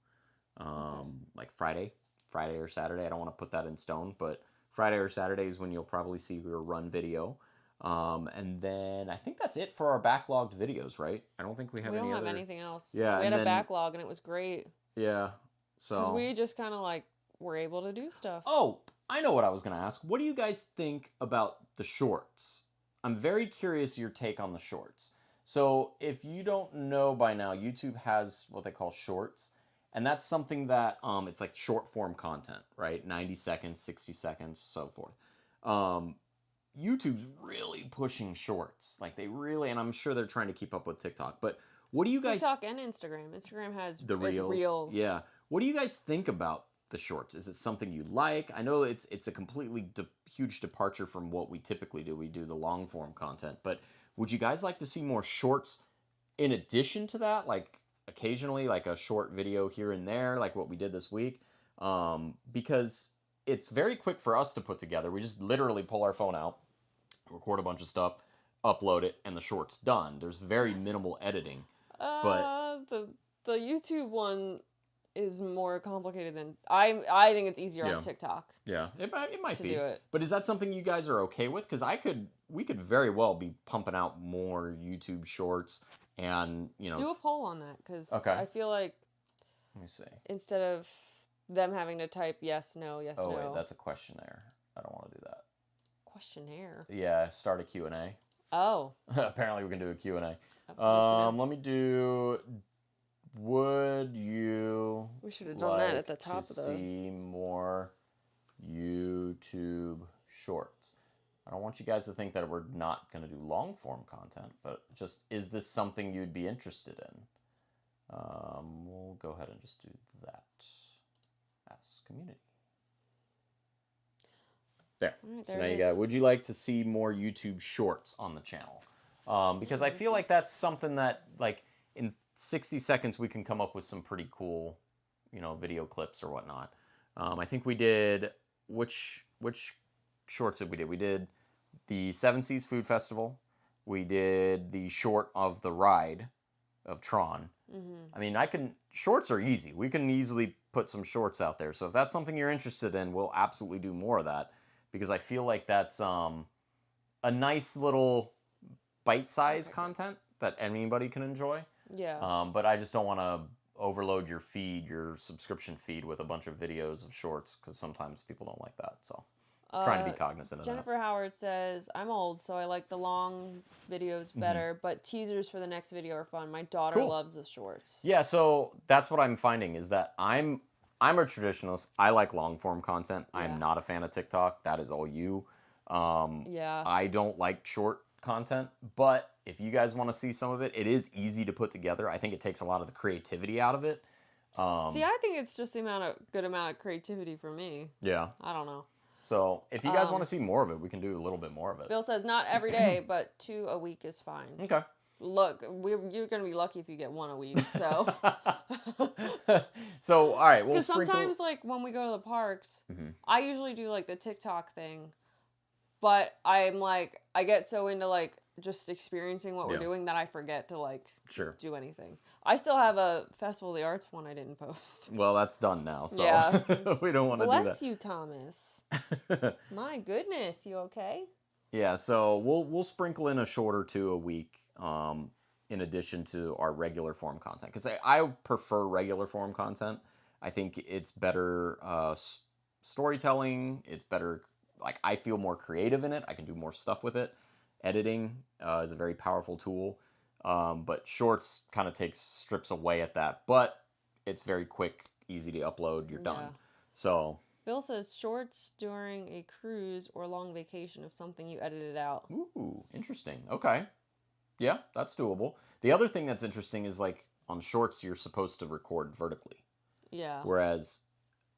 Like Friday or Saturday. I don't want to put that in stone, but Friday or Saturday is when you'll probably see your run video. And then I think that's it for our backlogged videos, right? I don't think we have any other... anything else. Yeah, we had a backlog and it was great. Yeah, so... Because we just kind of were able to do stuff. Oh, I know what I was going to ask. What do you guys think about the shorts? I'm very curious your take on the shorts. So if you don't know by now, YouTube has what they call shorts. And that's something that, it's like short form content, right? 90 seconds, 60 seconds, so forth. YouTube's really pushing shorts. Like they really, and I'm sure they're trying to keep up with TikTok. But what do you guys... TikTok and Instagram. Instagram has the Reels. Yeah. What do you guys think about the shorts? Is it something you like? I know it's a completely huge departure from what we typically do. We do the long form content, but would you guys like to see more shorts in addition to that? Like occasionally like a short video here and there, like what we did this week? Because it's very quick for us to put together. We just literally pull our phone out, record a bunch of stuff, upload it, and the short's done. There's very minimal editing. But the YouTube one is more complicated than I think it's easier on TikTok. Yeah, it might be. Do it. But is that something you guys are okay with? Because we could very well be pumping out more YouTube shorts, and do a poll on that because Okay. I feel like let me see. Instead of them having to type yes, no, yes, no. no. Oh wait, that's a questionnaire. I don't want to do that. Questionnaire. Yeah, start a Q&A. Oh. Apparently we can do a Q&A. Oh, Let me do. Would you? We should have done that at the top of the. See more YouTube shorts. I don't want you guys to think that we're not going to do long form content, but just is this something you'd be interested in? We'll go ahead and just do that. Ask community. There. Right, So now you got. Would you like to see more YouTube shorts on the channel? Because I feel like that's something that like in 60 seconds we can come up with some pretty cool, video clips or whatnot. I think we did which shorts did we do? We did the Seven Seas Food Festival. We did the short of the ride of Tron. I mean, shorts are easy. We can easily put some shorts out there. So if that's something you're interested in, we'll absolutely do more of that because I feel like that's a nice little bite-sized content that anybody can enjoy. Yeah. But I just don't want to overload your feed, your subscription feed, with a bunch of videos of shorts, because sometimes people don't like that. So trying to be cognizant of that. Jennifer Howard says, I'm old, so I like the long videos better, but teasers for the next video are fun. My daughter loves the shorts. Yeah, so that's what I'm finding, is that I'm a traditionalist. I like long form content. I'm not a fan of TikTok. That is all you. Yeah. I don't like short content, but if you guys want to see some of it, it is easy to put together. I think it takes a lot of the creativity out of it. See, I think it's just the good amount of creativity for me. Yeah. I don't know. So if you guys want to see more of it, we can do a little bit more of it. Bill says not every day, but 2 a week is fine. Okay. Look, you're going to be lucky if you get 1 a week, so. So, all right. Because sometimes, like, when we go to the parks, I usually do, like, the TikTok thing, but I'm, like, I get so into, like, just experiencing what we're doing that I forget to, like, do anything. I still have a Festival of the Arts one I didn't post. Well, that's done now, so we don't want to do that. Bless you, Thomas. My goodness, you okay? Yeah, so we'll sprinkle in a short or 2 a week, in addition to our regular form content, because I prefer regular form content. I think it's better storytelling. It's better, like, I feel more creative in it. I can do more stuff with it. Editing is a very powerful tool, but shorts kind of strips away at that. But it's very quick, easy to upload. You're done. So. Bill says shorts during a cruise or long vacation of something you edited out. Ooh, interesting. Okay. Yeah, that's doable. The other thing that's interesting is, like, on shorts, you're supposed to record vertically. Yeah. Whereas,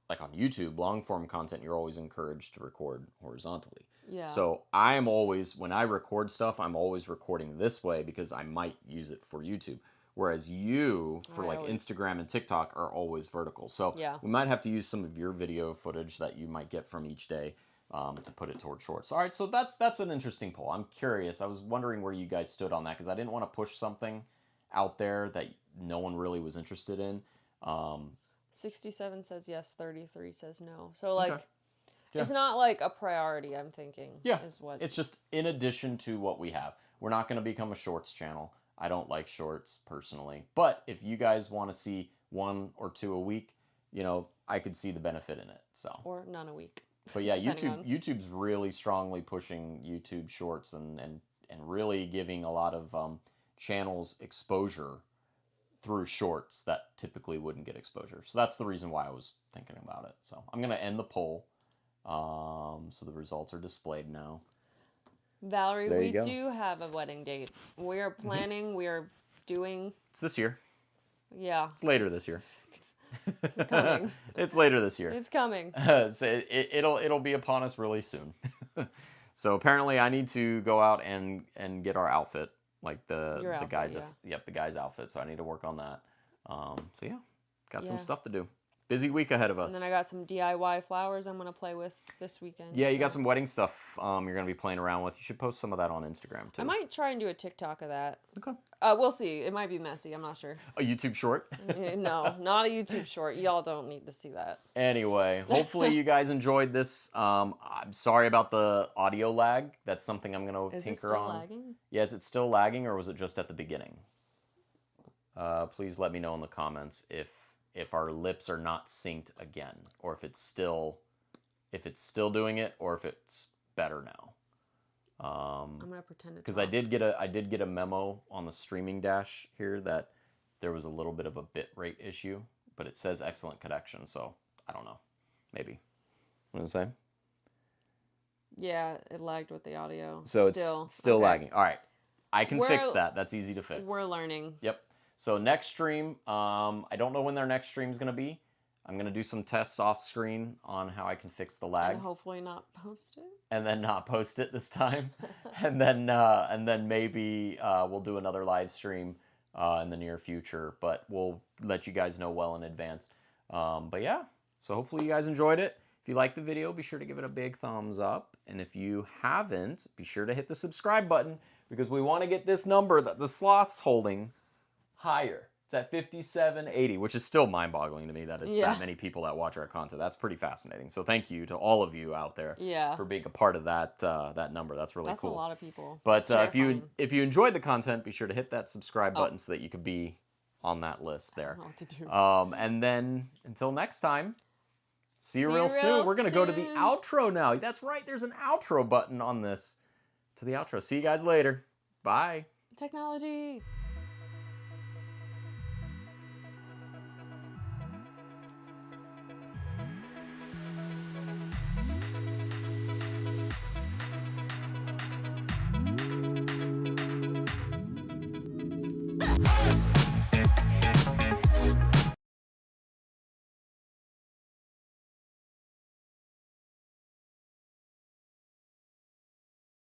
like, on YouTube, long form content, you're always encouraged to record horizontally. Yeah. So when I record stuff, I'm always recording this way because I might use it for YouTube. Whereas you, for Instagram and TikTok, are always vertical. So we might have to use some of your video footage that you might get from each day to put it toward shorts. All right, so that's an interesting poll. I'm curious. I was wondering where you guys stood on that, because I didn't want to push something out there that no one really was interested in. 67 says yes, 33 says no. So, like, it's not like a priority, I'm thinking. Yeah, it's just in addition to what we have. We're not going to become a shorts channel. I don't like shorts personally, but if you guys want to see 1 or 2 a week, I could see the benefit in it. So, or none a week. But yeah, YouTube's really strongly pushing YouTube Shorts and really giving a lot of channels exposure through Shorts that typically wouldn't get exposure. So that's the reason why I was thinking about it. So I'm going to end the poll. So the results are displayed now. Valerie, so we do have a wedding date. We are planning. We are doing. It's this year. Yeah. It's later this year. It's coming. It's later this year. It's coming. So it'll be upon us really soon. So apparently I need to go out and get our outfit, like the guy's the guy's outfit. So I need to work on that. So yeah, got some stuff to do. Busy week ahead of us. And then I got some DIY flowers I'm going to play with this weekend. Yeah, you got some wedding stuff you're going to be playing around with. You should post some of that on Instagram, too. I might try and do a TikTok of that. Okay. We'll see. It might be messy. I'm not sure. A YouTube short? No, not a YouTube short. Y'all don't need to see that. Anyway, hopefully you guys enjoyed this. I'm sorry about the audio lag. That's something I'm going to tinker on. Is it still lagging? Yeah, is it still lagging, or was it just at the beginning? Please let me know in the comments if our lips are not synced again, or if it's still doing it, or if it's better now. I'm gonna pretend it. Because I did get a memo on the streaming dash here that there was a little bit of a bit rate issue, but it says excellent connection, so I don't know. Maybe. What does it say? Yeah, it lagged with the audio. So it's still lagging. All right, I can fix that. That's easy to fix. We're learning. Yep. So next stream, I don't know when their next stream is going to be. I'm going to do some tests off screen on how I can fix the lag. And hopefully not post it. And then not post it this time. and then maybe we'll do another live stream in the near future. But we'll let you guys know well in advance. But yeah, so hopefully you guys enjoyed it. If you liked the video, be sure to give it a big thumbs up. And if you haven't, be sure to hit the subscribe button, because we want to get this number that the sloth's holding higher. It's at 5780, which is still mind-boggling to me that it's that many people that watch our content. That's pretty fascinating. So thank you to all of you out there for being a part of that that number. That's really cool. That's a lot of people. But if you enjoyed the content, be sure to hit that subscribe button so that you can be on that list there. I don't know what to do. And then until next time, see you real soon. We're going to go to the outro now. That's right. There's an outro button on this. To the outro. See you guys later. Bye. Technology.